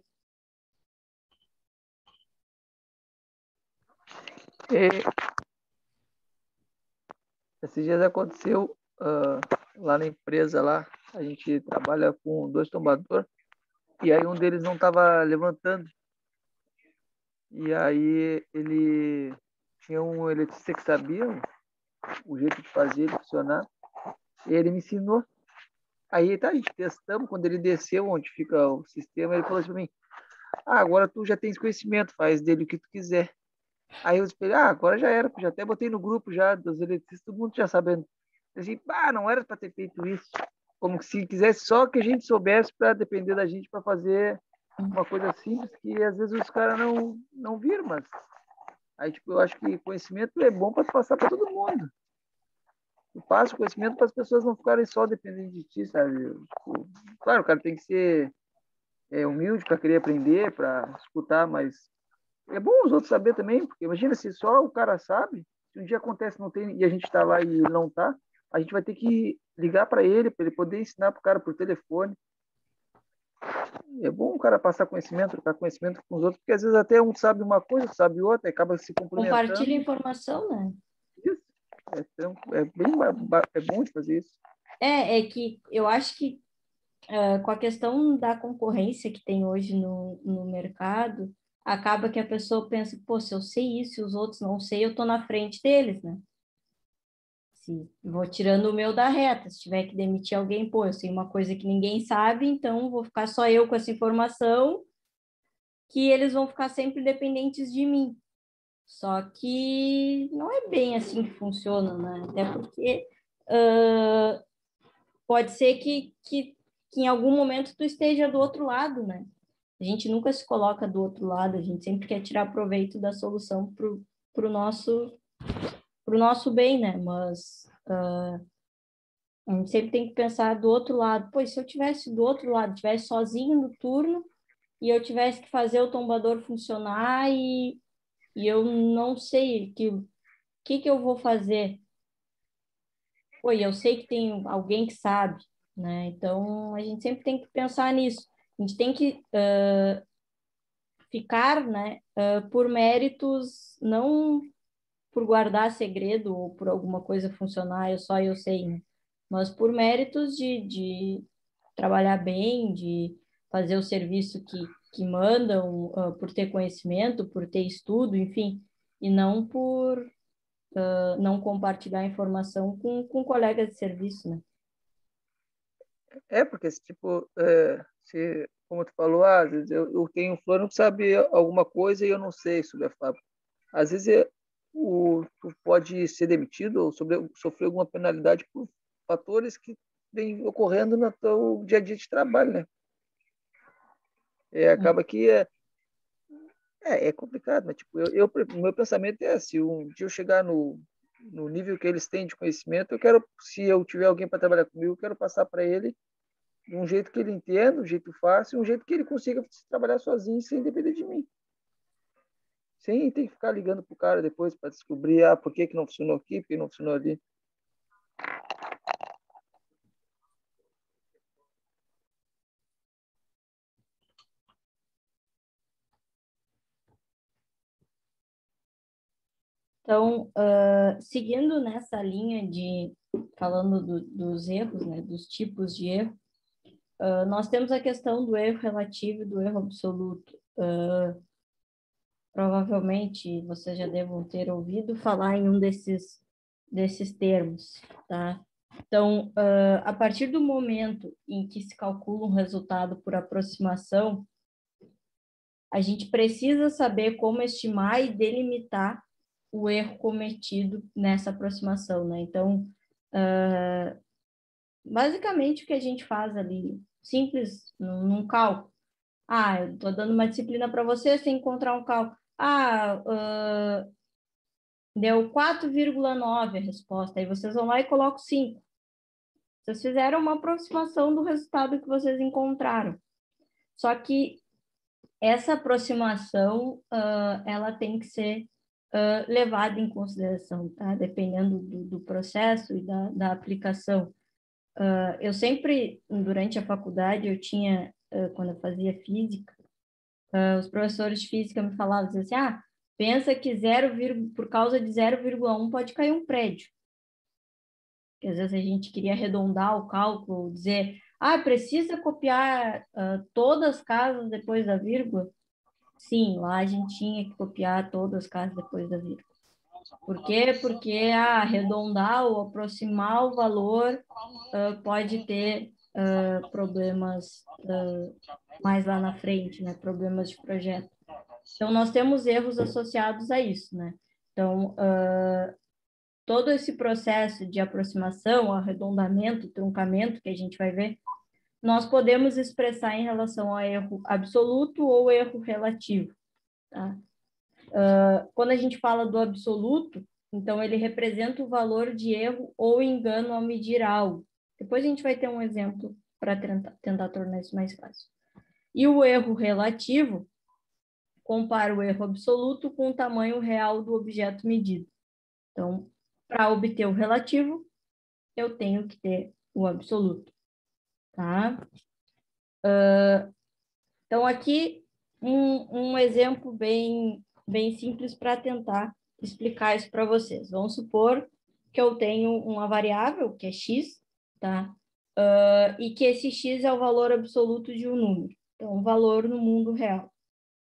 S5: Esses dias aconteceu lá na empresa, lá a gente trabalha com 2 tombadores, e aí um deles não estava levantando. E aí ele tinha um eletricista que sabia o jeito de fazer ele funcionar, e ele me ensinou. Aí tá, a gente testamos, quando ele desceu onde fica o sistema, ele falou assim para mim: agora tu já tens conhecimento, faz dele o que tu quiser. Aí eu esperei, agora já era, já até botei no grupo já dos eletricistas, todo mundo já sabendo. Eu disse, não era para ter feito isso. Como se quisesse só que a gente soubesse para depender da gente para fazer uma coisa simples que às vezes os caras não viram, mas aí tipo, eu acho que conhecimento é bom para passar para todo mundo. Tu passa o conhecimento para as pessoas não ficarem só dependendo de ti, sabe? Tipo, claro, o cara tem que ser humilde para querer aprender, para escutar, mas é bom os outros saber também, porque imagina se só o cara sabe, se um dia acontece não tem e a gente está lá e ele não está, a gente vai ter que ligar para ele poder ensinar para o cara por telefone. É bom o cara passar conhecimento, trocar conhecimento com os outros, porque às vezes até um sabe uma coisa, sabe outra, acaba se complementando.
S2: Compartilha informação, né?
S5: Isso. É bom de fazer isso.
S2: É que eu acho que com a questão da concorrência que tem hoje no mercado, acaba que a pessoa pensa, pô, se eu sei isso e os outros não sei, eu tô na frente deles, né? Se vou tirando o meu da reta, se tiver que demitir alguém, pô, eu sei uma coisa que ninguém sabe, então vou ficar só eu com essa informação, que eles vão ficar sempre dependentes de mim. Só que não é bem assim que funciona, né? Até porque pode ser que em algum momento tu esteja do outro lado, né? A gente nunca se coloca do outro lado, a gente sempre quer tirar proveito da solução pro nosso bem, né? Mas a gente sempre tem que pensar do outro lado. Pois se eu tivesse do outro lado, tivesse sozinho no turno e eu tivesse que fazer o tombador funcionar e eu não sei que eu vou fazer. oi, eu sei que tem alguém que sabe, né? Então, a gente sempre tem que pensar nisso. A gente tem que ficar, né, por méritos, não por guardar segredo ou por alguma coisa funcionar, só eu sei, né? Mas por méritos de trabalhar bem, de fazer o serviço que mandam, por ter conhecimento, por ter estudo, enfim, e não por não compartilhar informação com colegas de serviço, né?
S5: Porque esse tipo, se, como tu falou, às vezes eu tenho um fulano que sabe alguma coisa e eu não sei sobre a fábrica. Às vezes tu pode ser demitido ou sofrer alguma penalidade por fatores que vêm ocorrendo no teu dia a dia de trabalho, né? Acaba que é complicado, mas tipo, meu pensamento é, se um dia eu chegar no nível que eles têm de conhecimento, eu quero, se eu tiver alguém para trabalhar comigo, eu quero passar para ele de um jeito que ele entenda, um jeito fácil, um jeito que ele consiga trabalhar sozinho sem depender de mim. Sem ter que ficar ligando pro cara depois para descobrir por que não funcionou aqui, por que não funcionou ali.
S2: Então, seguindo nessa linha falando dos erros, né, dos tipos de erro, nós temos a questão do erro relativo e do erro absoluto. Provavelmente vocês já devam ter ouvido falar em um desses termos, tá? Então, a partir do momento em que se calcula um resultado por aproximação, a gente precisa saber como estimar e delimitar o erro cometido nessa aproximação, né? Então, basicamente o que a gente faz ali, simples, num cálculo. Eu estou dando uma disciplina para você, você tem que encontrar um cálculo. Deu 4,9 a resposta, aí vocês vão lá e colocam 5. Vocês fizeram uma aproximação do resultado que vocês encontraram. Só que essa aproximação, ela tem que ser levada em consideração, tá? Dependendo do processo e da aplicação. Eu sempre, durante a faculdade, eu tinha, quando eu fazia física, os professores de física me falavam assim, pensa que por causa de 0,1 pode cair um prédio. Porque às vezes a gente queria arredondar o cálculo, dizer, precisa copiar todas as casas depois da vírgula? Sim, lá a gente tinha que copiar todas as casas depois da vírgula. Por quê? Porque arredondar ou aproximar o valor pode ter problemas mais lá na frente, né? Problemas de projeto. Então, nós temos erros associados a isso, né? Então, todo esse processo de aproximação, arredondamento, truncamento que a gente vai ver, nós podemos expressar em relação a erro absoluto ou erro relativo, tá? Quando a gente fala do absoluto, então ele representa o valor de erro ou engano ao medir algo. Depois a gente vai ter um exemplo para tentar tornar isso mais fácil. E o erro relativo compara o erro absoluto com o tamanho real do objeto medido. Então, para obter o relativo, eu tenho que ter o absoluto, tá? Então, aqui um exemplo bem simples para tentar explicar isso para vocês. Vamos supor que eu tenho uma variável, que é x, tá? E que esse x é o valor absoluto de um número. Então, um valor no mundo real,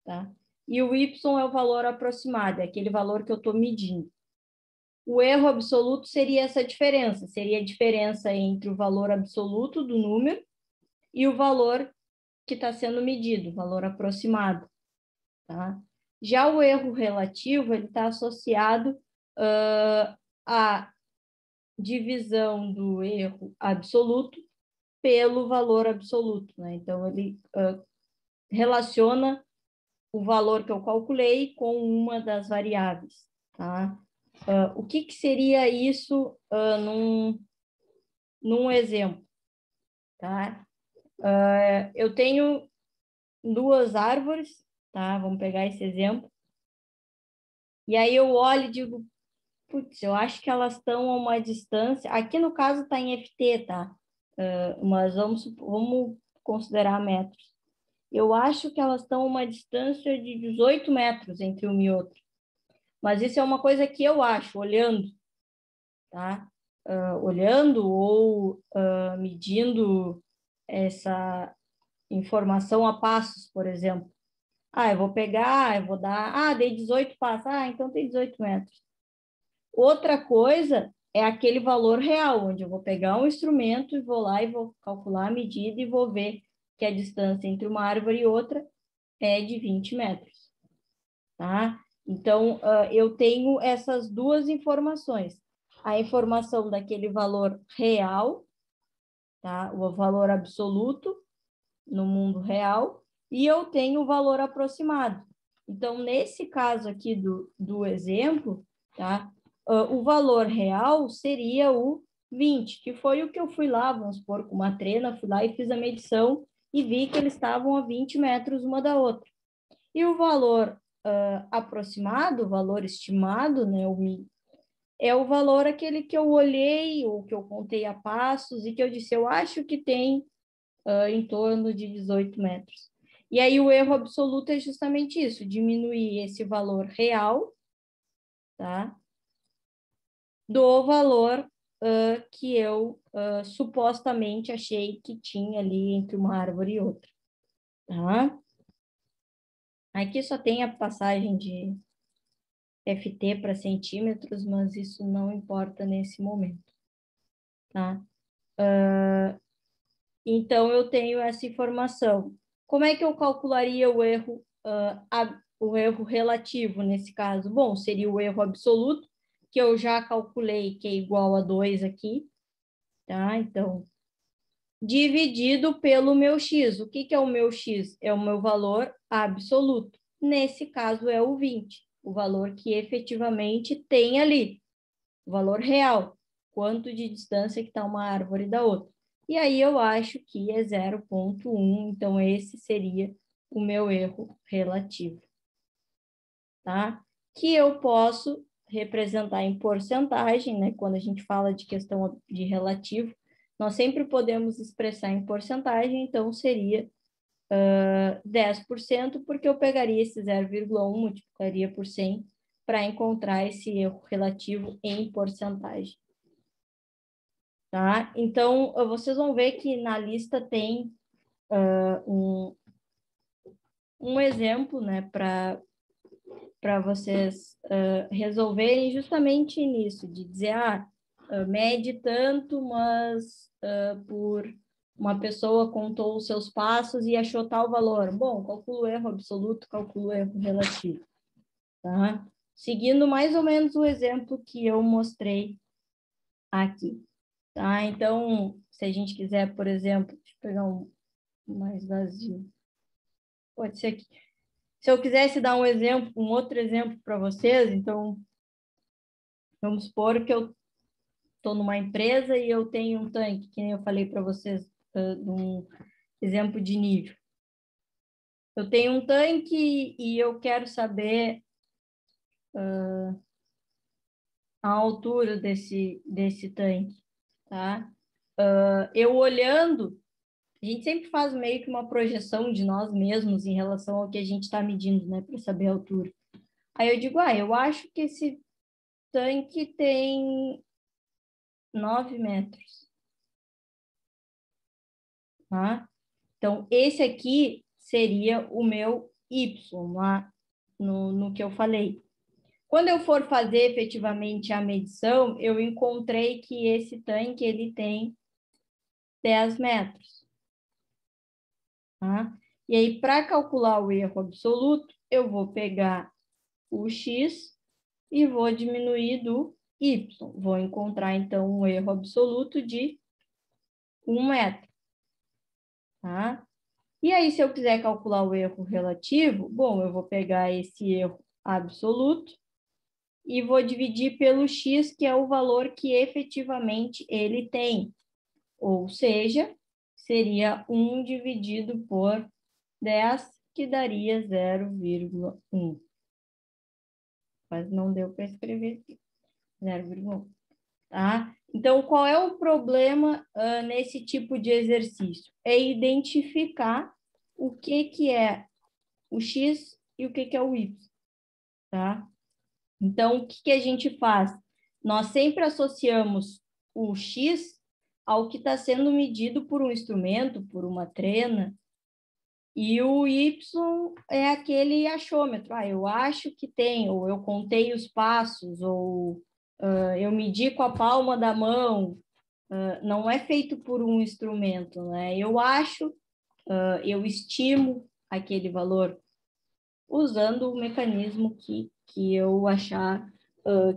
S2: tá? E o y é o valor aproximado, é aquele valor que eu estou medindo. O erro absoluto seria essa diferença, seria a diferença entre o valor absoluto do número e o valor que está sendo medido, o valor aproximado, tá? Já o erro relativo, ele está associado à divisão do erro absoluto pelo valor absoluto, né? Então, ele relaciona o valor que eu calculei com uma das variáveis, tá? O que seria isso num exemplo, tá? Eu tenho 2 árvores, tá? Vamos pegar esse exemplo. E aí eu olho e digo, Putz, eu acho que elas estão a uma distância... Aqui no caso está em FT, tá? Mas vamos considerar metros. Eu acho que elas estão a uma distância de 18 metros entre uma e outra. Mas isso é uma coisa que eu acho, olhando, tá? Olhando ou medindo essa informação a passos, por exemplo. Eu vou pegar, eu vou dar... dei 18 passos. Então tem 18 metros. Outra coisa é aquele valor real, onde eu vou pegar um instrumento e vou lá e vou calcular a medida e vou ver que a distância entre uma árvore e outra é de 20 metros, tá? Então, eu tenho essas duas informações. A informação daquele valor real, tá? O valor absoluto no mundo real, e eu tenho o valor aproximado. Então, nesse caso aqui do exemplo, tá? O valor real seria o 20, que foi o que eu fui lá, vamos supor, com uma trena, fui lá e fiz a medição e vi que eles estavam a 20 metros uma da outra. E o valor aproximado, o valor estimado, né, é o valor aquele que eu olhei, ou que eu contei a passos, e que eu disse, eu acho que tem em torno de 18 metros. E aí o erro absoluto é justamente isso, diminuir esse valor real, tá? Do valor que eu supostamente achei que tinha ali entre uma árvore e outra, tá? Aqui só tem a passagem de FT para centímetros, mas isso não importa nesse momento, tá? Então, eu tenho essa informação. Como é que eu calcularia o erro relativo nesse caso? Bom, seria o erro absoluto, que eu já calculei, que é igual a 2 aqui, tá? Então, dividido pelo meu x. O que é o meu x? É o meu valor absoluto. Nesse caso, é o 20, o valor que efetivamente tem ali, o valor real, quanto de distância que está uma árvore da outra. E aí eu acho que é 0,1, então esse seria o meu erro relativo, tá? Que eu posso representar em porcentagem, né? Quando a gente fala de questão de relativo, nós sempre podemos expressar em porcentagem, então seria 10%, porque eu pegaria esse 0,1, multiplicaria por 100 para encontrar esse erro relativo em porcentagem. Tá? Então, vocês vão ver que na lista tem um exemplo, né, para vocês resolverem justamente nisso, de dizer, mede tanto, mas por uma pessoa contou os seus passos e achou tal valor. Bom, calculo o erro absoluto, calculo o erro relativo. Tá? Seguindo mais ou menos o exemplo que eu mostrei aqui. Tá? Então, se a gente quiser, por exemplo, deixa eu pegar um mais vazio. Pode ser aqui. Se eu quisesse dar um outro exemplo para vocês, então, vamos supor que eu estou numa empresa e eu tenho um tanque, que nem eu falei para vocês, um exemplo de nível. Eu tenho um tanque e eu quero saber a altura desse tanque, tá? Eu olhando, a gente sempre faz meio que uma projeção de nós mesmos em relação ao que a gente está medindo, né, para saber a altura. Aí eu digo, eu acho que esse tanque tem 9 metros. Tá? Então, esse aqui seria o meu Y, lá no que eu falei. Quando eu for fazer efetivamente a medição, eu encontrei que esse tanque ele tem 10 metros. Tá? E aí, para calcular o erro absoluto, eu vou pegar o X e vou diminuir do Y. Vou encontrar, então, um erro absoluto de 1 metro. Tá? E aí, se eu quiser calcular o erro relativo, bom, eu vou pegar esse erro absoluto e vou dividir pelo X, que é o valor que efetivamente ele tem. Ou seja, seria 1 dividido por 10, que daria 0,1. Mas não deu para escrever aqui. 0,1. Tá? Então, qual é o problema nesse tipo de exercício? É identificar o que é o X e o que é o Y. Tá? Então, o que a gente faz? Nós sempre associamos o X ao que está sendo medido por um instrumento, por uma trena, e o Y é aquele achômetro. Eu acho que tem, ou eu contei os passos, ou eu medi com a palma da mão. Não é feito por um instrumento, né? Eu acho, eu estimo aquele valor usando o mecanismo que eu achar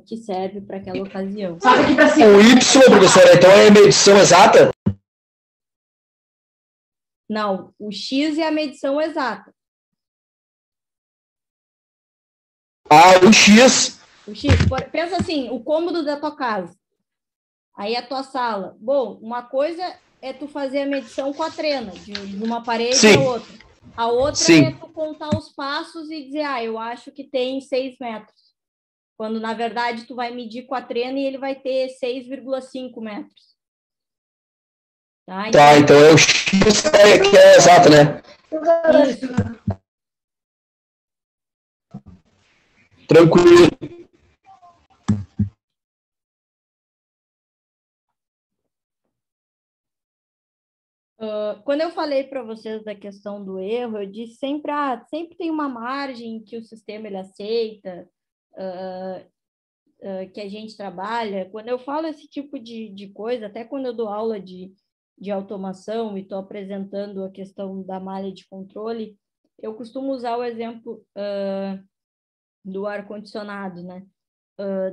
S2: que serve para aquela ocasião.
S4: O Y, professora, então é medição exata?
S2: Não, o X é a medição exata.
S4: O X.
S2: O X, pensa assim, o cômodo da tua casa. Aí a tua sala. Bom, uma coisa é tu fazer a medição com a trena, de uma parede à outra. A outra é tu contar os passos e dizer, eu acho que tem 6 metros. Quando, na verdade, tu vai medir com a trena e ele vai ter 6,5 metros. Tá,
S4: então é o X que é exato, né?
S2: Isso.
S4: Tranquilo.
S2: Quando eu falei para vocês da questão do erro, eu disse sempre, sempre tem uma margem que o sistema ele aceita, que a gente trabalha. Quando eu falo esse tipo de coisa, até quando eu dou aula de automação e estou apresentando a questão da malha de controle, eu costumo usar o exemplo do ar-condicionado, né?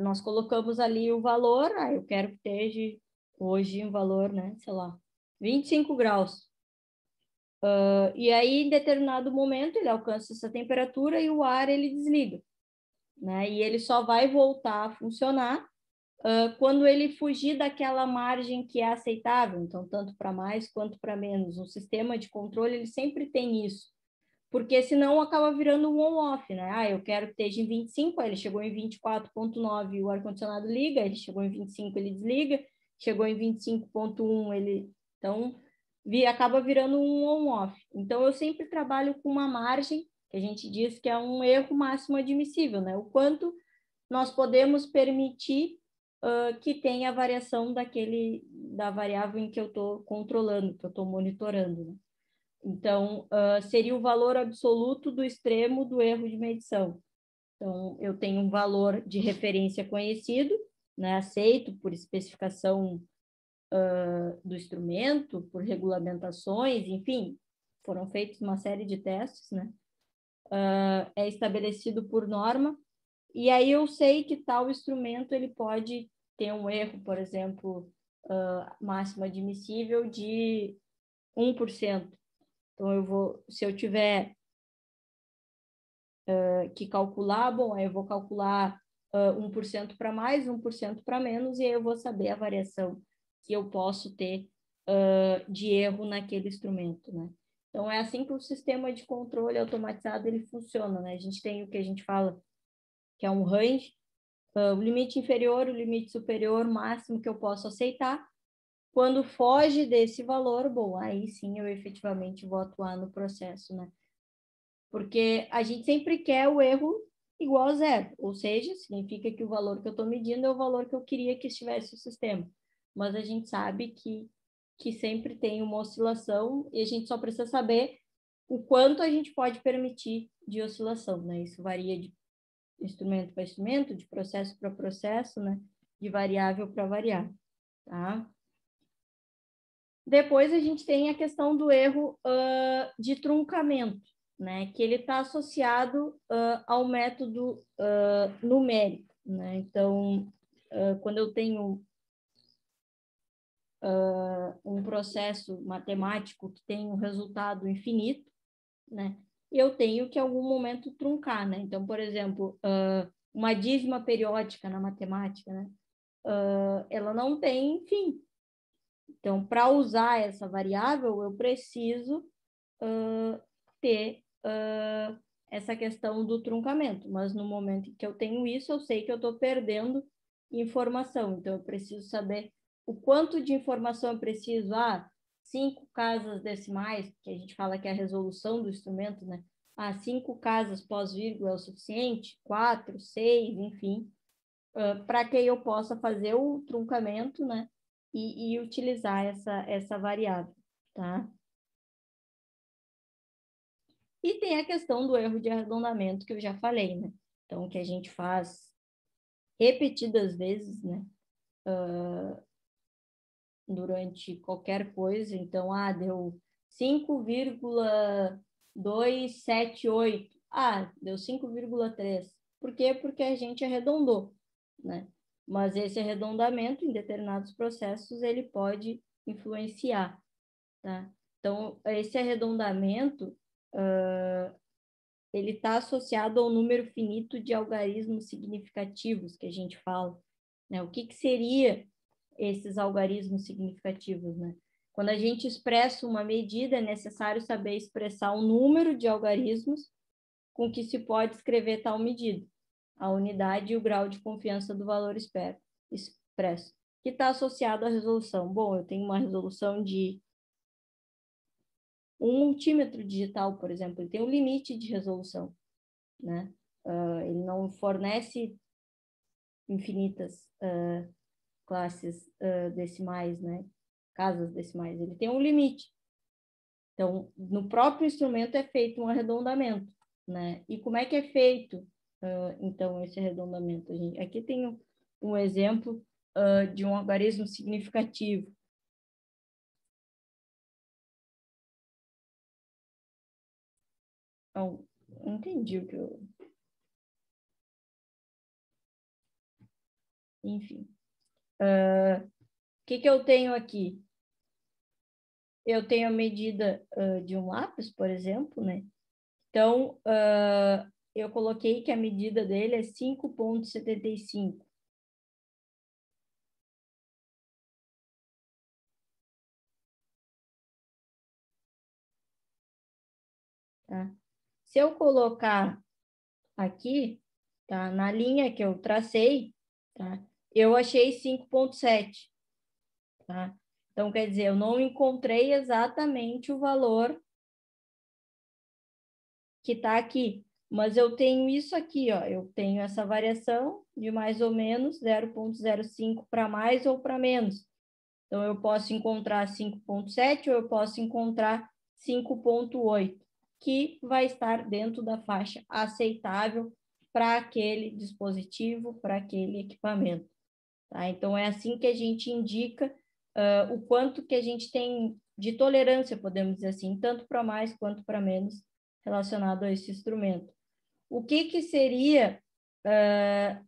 S2: Nós colocamos ali o valor, eu quero que esteja hoje um valor, né, sei lá, 25 graus. E aí, em determinado momento, ele alcança essa temperatura e o ar ele desliga, né? E ele só vai voltar a funcionar quando ele fugir daquela margem que é aceitável. Então, tanto para mais quanto para menos. Um sistema de controle, ele sempre tem isso. Porque senão acaba virando um on-off, né? Eu quero que esteja em 25, aí ele chegou em 24,9, o ar-condicionado liga, ele chegou em 25, ele desliga, chegou em 25,1, ele... Então, acaba virando um on-off. Então, eu sempre trabalho com uma margem, que a gente diz que é um erro máximo admissível, né? O quanto nós podemos permitir que tenha variação da variável em que eu estou controlando, que eu estou monitorando, né? Então, seria o valor absoluto do extremo do erro de medição. Então, eu tenho um valor de referência conhecido, né, aceito por especificação do instrumento, por regulamentações, enfim, foram feitos uma série de testes, né? É estabelecido por norma, e aí eu sei que tal instrumento ele pode ter um erro, por exemplo, máximo admissível de 1%. Então, se eu tiver que calcular, aí eu vou calcular 1% para mais, 1% para menos, e aí eu vou saber a variação que eu posso ter de erro naquele instrumento, né? Então, é assim que o sistema de controle automatizado ele funciona, né? A gente tem o que a gente fala que é um range, o limite inferior, o limite superior, máximo que eu posso aceitar. Quando foge desse valor, aí sim eu efetivamente vou atuar no processo, né? Porque a gente sempre quer o erro igual a zero, ou seja, significa que o valor que eu estou medindo é o valor que eu queria que estivesse o sistema. Mas a gente sabe que sempre tem uma oscilação e a gente só precisa saber o quanto a gente pode permitir de oscilação, né? Isso varia de instrumento para instrumento, de processo para processo, né? De variável para variável, tá? Depois a gente tem a questão do erro de truncamento, né? Que ele está associado ao método numérico, né? Então, quando eu tenho um processo matemático que tem um resultado infinito, né? Eu tenho que, em algum momento, truncar, né? Então, por exemplo, uma dízima periódica na matemática, né? Ela não tem fim. Então, para usar essa variável, eu preciso ter essa questão do truncamento. Mas no momento em que eu tenho isso, eu sei que eu estou perdendo informação. Então, eu preciso saber o quanto de informação eu preciso. 5 casas decimais, que a gente fala que é a resolução do instrumento, né? 5 casas pós-vírgula é o suficiente, 4, 6, enfim, para que eu possa fazer o truncamento, né? E utilizar essa variável, tá? E tem a questão do erro de arredondamento, que eu já falei, né? Então, que a gente faz repetidas vezes, né? Durante qualquer coisa. Então, deu 5,278. Deu 5,3. Por quê? Porque a gente arredondou, né? Mas esse arredondamento, em determinados processos, ele pode influenciar, tá? Então, esse arredondamento, ele está associado ao número finito de algarismos significativos que a gente fala, né? O que seria esses algarismos significativos, né? Quando a gente expressa uma medida, é necessário saber expressar o número de algarismos com que se pode escrever tal medida, a unidade e o grau de confiança do valor expresso, que está associado à resolução. Bom, eu tenho uma resolução de 1 multímetro digital, por exemplo, ele tem um limite de resolução, né? Ele não fornece infinitas classes decimais, né? Casas decimais, ele tem um limite. Então, no próprio instrumento é feito um arredondamento, né? E como é que é feito, então, esse arredondamento? Aqui tem um exemplo de um algarismo significativo. Não entendi o que eu... Enfim. O que eu tenho aqui? Eu tenho a medida de um lápis, por exemplo, né? Então, eu coloquei que a medida dele é 5,75. Tá? Se eu colocar aqui, tá? Na linha que eu tracei, tá? Eu achei 5,7. Tá? Então, quer dizer, eu não encontrei exatamente o valor que está aqui, mas eu tenho isso aqui, ó, eu tenho essa variação de mais ou menos 0,05 para mais ou para menos. Então, eu posso encontrar 5,7 ou eu posso encontrar 5,8, que vai estar dentro da faixa aceitável para aquele dispositivo, para aquele equipamento. Tá? Então, é assim que a gente indica o quanto que a gente tem de tolerância, podemos dizer assim, tanto para mais quanto para menos, relacionado a esse instrumento. O que seria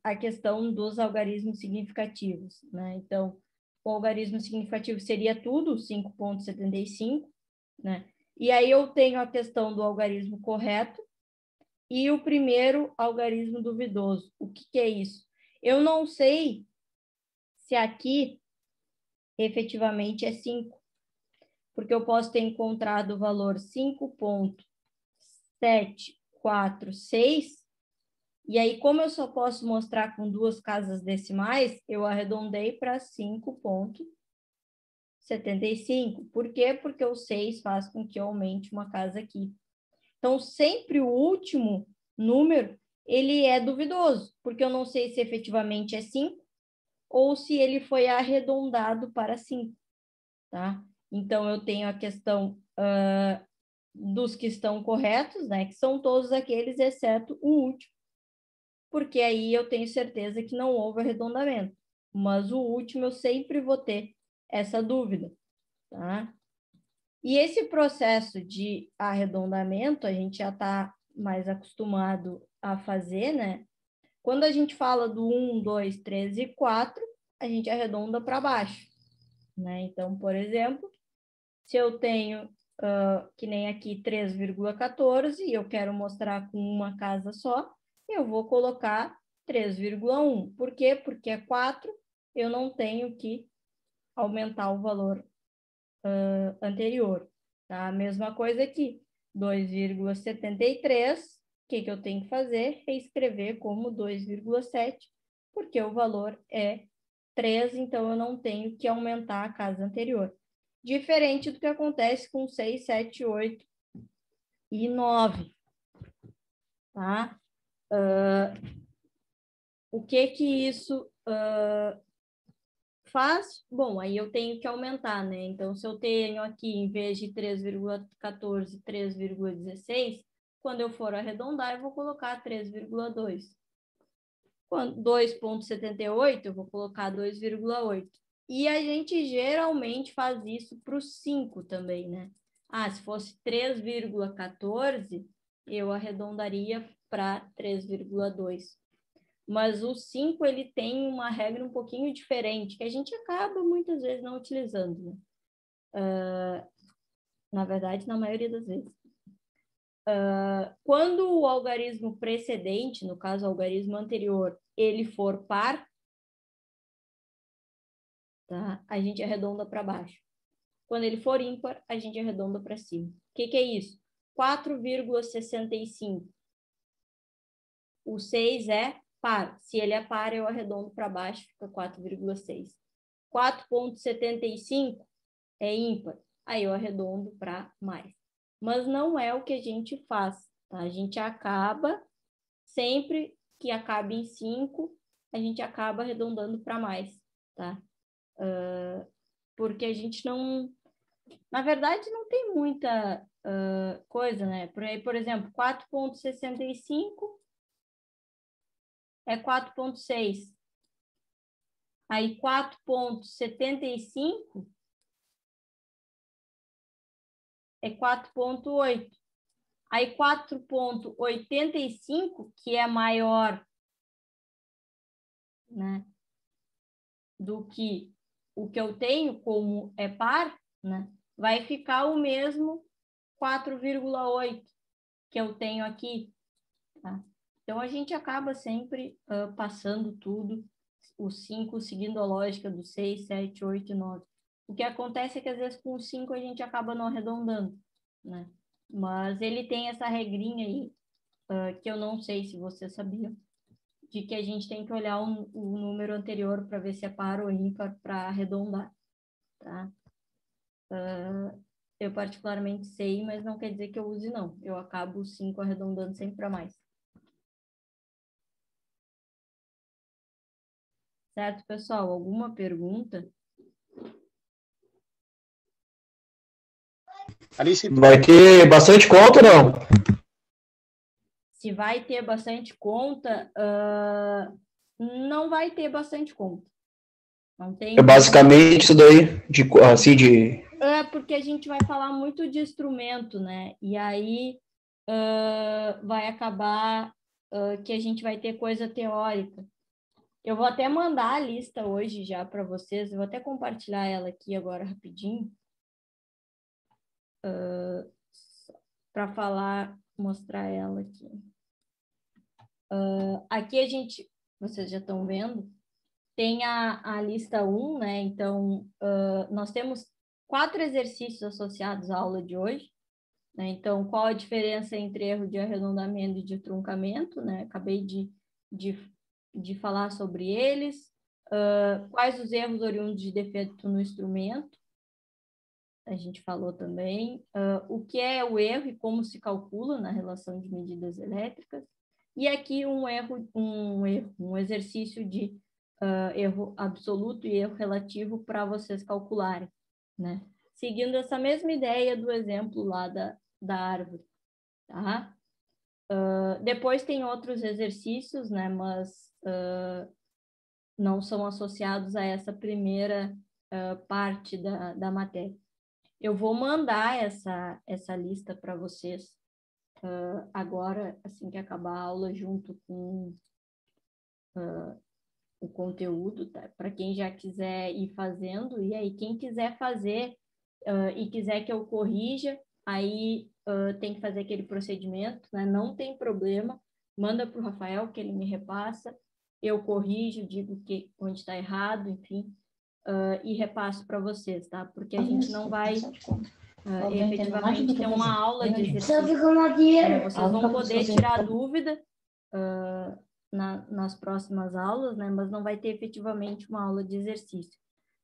S2: a questão dos algarismos significativos, né? Então, o algarismo significativo seria tudo, 5,75, né? E aí eu tenho a questão do algarismo correto e o primeiro algarismo duvidoso. O que é isso? Eu não sei se aqui efetivamente é 5, porque eu posso ter encontrado o valor 5,746, e aí, como eu só posso mostrar com 2 casas decimais, eu arredondei para 5,75. Por quê? Porque o 6 faz com que eu aumente uma casa aqui. Então, sempre o último número, ele é duvidoso, porque eu não sei se efetivamente é 5 ou se ele foi arredondado para 5, tá? Então, eu tenho a questão dos que estão corretos, né? Que são todos aqueles, exceto o último, porque aí eu tenho certeza que não houve arredondamento. Mas o último eu sempre vou ter essa dúvida, tá? E esse processo de arredondamento, a gente já está mais acostumado a fazer, né? Quando a gente fala do 1, 2, 3 e 4, a gente arredonda para baixo, né? Então, por exemplo, se eu tenho, que nem aqui, 3,14 e eu quero mostrar com uma casa só, eu vou colocar 3,1. Por quê? Porque é 4, eu não tenho que aumentar o valor anterior. Tá? A mesma coisa aqui, 2,73, o que eu tenho que fazer? Reescrever como 2,7 porque o valor é 3, então eu não tenho que aumentar a casa anterior. Diferente do que acontece com 6, 7, 8 e 9. Tá? O que isso faz? Bom, aí eu tenho que aumentar, né? Então, se eu tenho aqui, em vez de 3,14, 3,16, quando eu for arredondar, eu vou colocar 3,2. 2,78, eu vou colocar 2,8. E a gente geralmente faz isso para o 5 também, né? Se fosse 3,14, eu arredondaria para 3,2. Mas o 5, ele tem uma regra um pouquinho diferente, que a gente acaba muitas vezes não utilizando, né? Na verdade, na maioria das vezes. Quando o algarismo precedente, no caso o algarismo anterior, ele for par, tá? A gente arredonda para baixo. Quando ele for ímpar, a gente arredonda para cima. O que é isso? 4,65. O 6 é par. Se ele é par, eu arredondo para baixo, fica 4,6. 4,75 é ímpar. Aí eu arredondo para mais. Mas não é o que a gente faz. Tá? A gente acaba, sempre que acaba em 5, a gente acaba arredondando para mais. Tá? Porque a gente não... Na verdade, não tem muita coisa, né? Por exemplo, 4,65 é 4,6. Aí 4,75 é 4,8. Aí 4,85, que é maior, né, do que o que eu tenho como é par, né, vai ficar o mesmo 4,8 que eu tenho aqui. Tá? Então, a gente acaba sempre passando tudo, os 5, seguindo a lógica do 6, 7, 8 e 9. O que acontece é que, às vezes, com o 5, a gente acaba não arredondando, né? Mas ele tem essa regrinha aí, que eu não sei se você sabia, de que a gente tem que olhar o número anterior para ver se é par ou ímpar para arredondar, tá? Eu particularmente sei, mas não quer dizer que eu use, não. Eu acabo o 5 arredondando sempre para mais. Certo, pessoal? Alguma pergunta?
S1: Alice,
S4: Vai ter bastante conta ou não?
S2: Se vai ter bastante conta, não vai ter bastante conta. Não tem...
S4: É basicamente isso daí, assim,
S2: porque a gente vai falar muito de instrumento, né? E aí vai acabar que a gente vai ter coisa teórica. Eu vou até mandar a lista hoje já para vocês. Eu vou até compartilhar ela aqui agora rapidinho. Para falar, mostrar ela aqui. Aqui vocês já estão vendo, tem a lista 1, né? Então, nós temos 4 exercícios associados à aula de hoje. Né? Então, qual a diferença entre erro de arredondamento e de truncamento? Né? Acabei de falar sobre eles. Quais os erros oriundos de defeito no instrumento? A gente falou também. O que é o erro e como se calcula na relação de medidas elétricas. E aqui um exercício de erro absoluto e erro relativo para vocês calcularem, né? Seguindo essa mesma ideia do exemplo lá da árvore, tá? Depois tem outros exercícios, né? Mas não são associados a essa primeira parte da matéria. Eu vou mandar essa lista para vocês agora, assim que acabar a aula, junto com o conteúdo, tá? Para quem já quiser ir fazendo. E aí, quem quiser fazer e quiser que eu corrija, aí tem que fazer aquele procedimento, né? Não tem problema, manda para o Rafael que ele me repassa, eu corrijo, digo onde está errado, enfim, e repasso para vocês, tá? Porque a gente não vai efetivamente ter uma aula de exercício. Vocês vão poder tirar dúvida nas próximas aulas, né? Mas não vai ter efetivamente uma aula de exercício,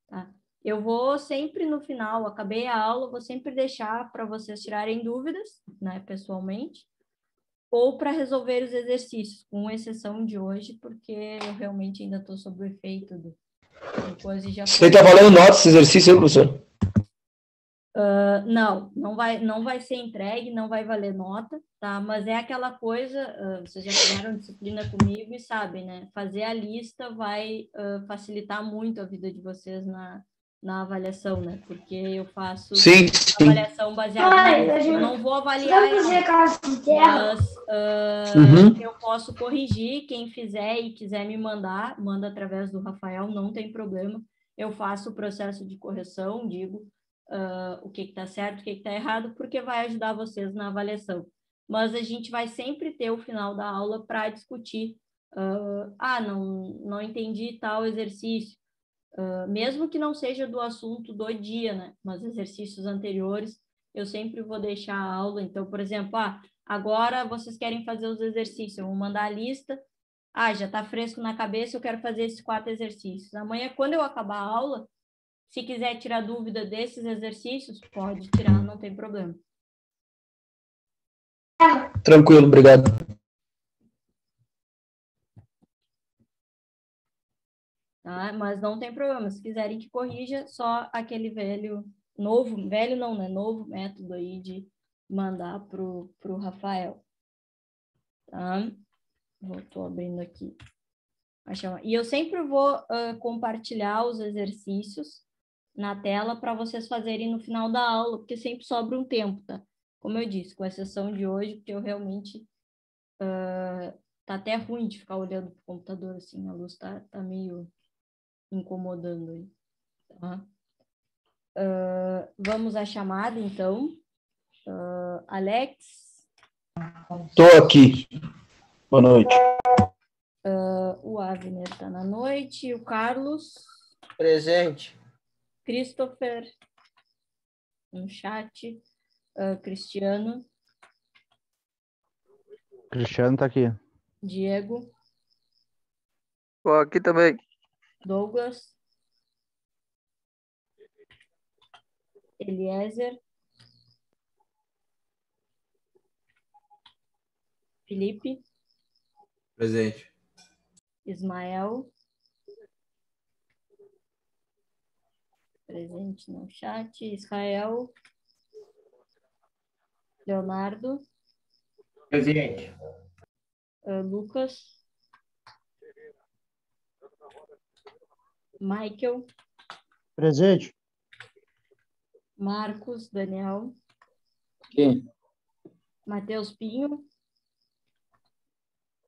S2: tá? Eu vou sempre no final, acabei a aula, vou sempre deixar para vocês tirarem dúvidas, né, pessoalmente, ou para resolver os exercícios, com exceção de hoje, porque eu realmente ainda estou sob o efeito do coisa e já
S4: Você está valendo nota esse exercício, hein, professor?
S2: Não vai ser entregue, não vai valer nota, tá? Mas é aquela coisa, vocês já fizeram disciplina comigo e sabem, né? Fazer a lista vai facilitar muito a vida de vocês na avaliação, né? Porque eu faço
S4: Sim.
S2: avaliação baseada na lista. Eu não vou avaliar ela, mas eu posso corrigir. Quem fizer e quiser me mandar, manda através do Rafael, não tem problema. Eu faço o processo de correção, digo o que está certo, o que está errado, porque vai ajudar vocês na avaliação. Mas a gente vai sempre ter o final da aula para discutir. Não entendi tal exercício. Mesmo que não seja do assunto do dia, né? Mas exercícios anteriores, eu sempre vou deixar a aula. Então, por exemplo, agora vocês querem fazer os exercícios, eu vou mandar a lista. Já está fresco na cabeça, eu quero fazer esses 4 exercícios. Amanhã, quando eu acabar a aula, se quiser tirar dúvida desses exercícios, pode tirar, não tem problema.
S4: Tranquilo, obrigado.
S2: Tá? Mas não tem problema. Se quiserem que corrija, só aquele velho não, né? Novo método aí de mandar pro Rafael. Tá? Estou abrindo aqui. E eu sempre vou compartilhar os exercícios na tela para vocês fazerem no final da aula, porque sempre sobra um tempo, tá? Como eu disse, com exceção de hoje, porque eu realmente tá até ruim de ficar olhando pro computador assim, a luz tá meio incomodando aí, tá? Vamos à chamada, então. Alex?
S4: Estou aqui. Boa noite.
S2: O Avner está na noite. O Carlos?
S6: Presente.
S2: Christopher? No chat. Cristiano?
S7: Cristiano está aqui.
S2: Diego?
S5: Estou aqui também.
S2: Douglas? Eliezer? Felipe?
S6: Presente.
S2: Ismael? Presente no chat. Israel? Leonardo?
S6: Presente.
S2: Lucas? Michael?
S1: Presente.
S2: Marcos? Daniel?
S6: Sim.
S2: Matheus Pinho?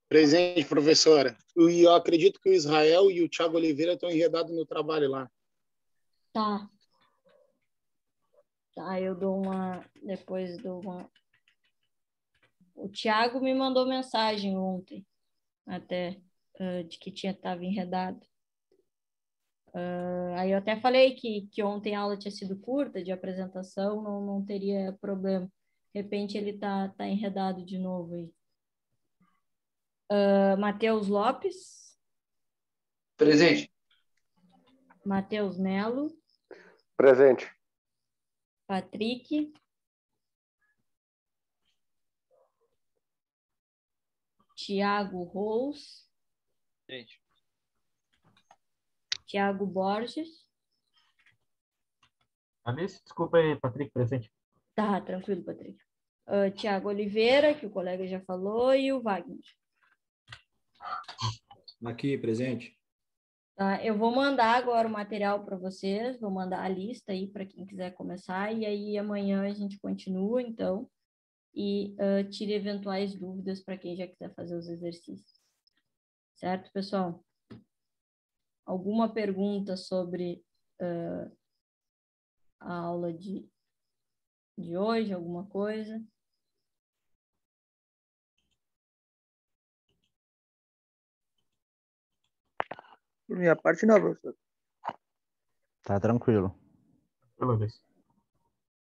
S1: Presente, professora. E eu acredito que o Israel e o Thiago Oliveira estão enredados no trabalho lá.
S2: Tá, eu depois dou uma... O Thiago me mandou mensagem ontem, até, de que estava enredado. Aí eu até falei que ontem a aula tinha sido curta, de apresentação, não teria problema. De repente ele tá enredado de novo aí. Matheus Lopes?
S6: Presente.
S2: Matheus Melo?
S8: Presente.
S2: Patrick? Tiago Rous?
S6: Presente.
S2: Tiago Borges?
S3: Alice, desculpa aí, Patrick, presente.
S2: Tá, tranquilo, Patrick. Tiago Oliveira, que o colega já falou, e o Wagner.
S6: Aqui, presente.
S2: Tá, eu vou mandar agora o material para vocês, vou mandar a lista aí para quem quiser começar, e aí amanhã a gente continua, então, e tire eventuais dúvidas para quem já quiser fazer os exercícios. Certo, pessoal? Alguma pergunta sobre a aula de hoje, alguma coisa?
S5: Por minha parte, não, professor.
S7: Tá tranquilo.
S3: Pelo vez.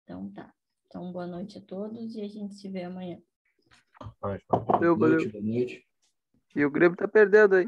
S2: Então tá. Então, boa noite a todos e a gente se vê amanhã.
S6: Boa
S5: Valeu.
S6: noite.
S5: E o Grêmio tá perdendo aí.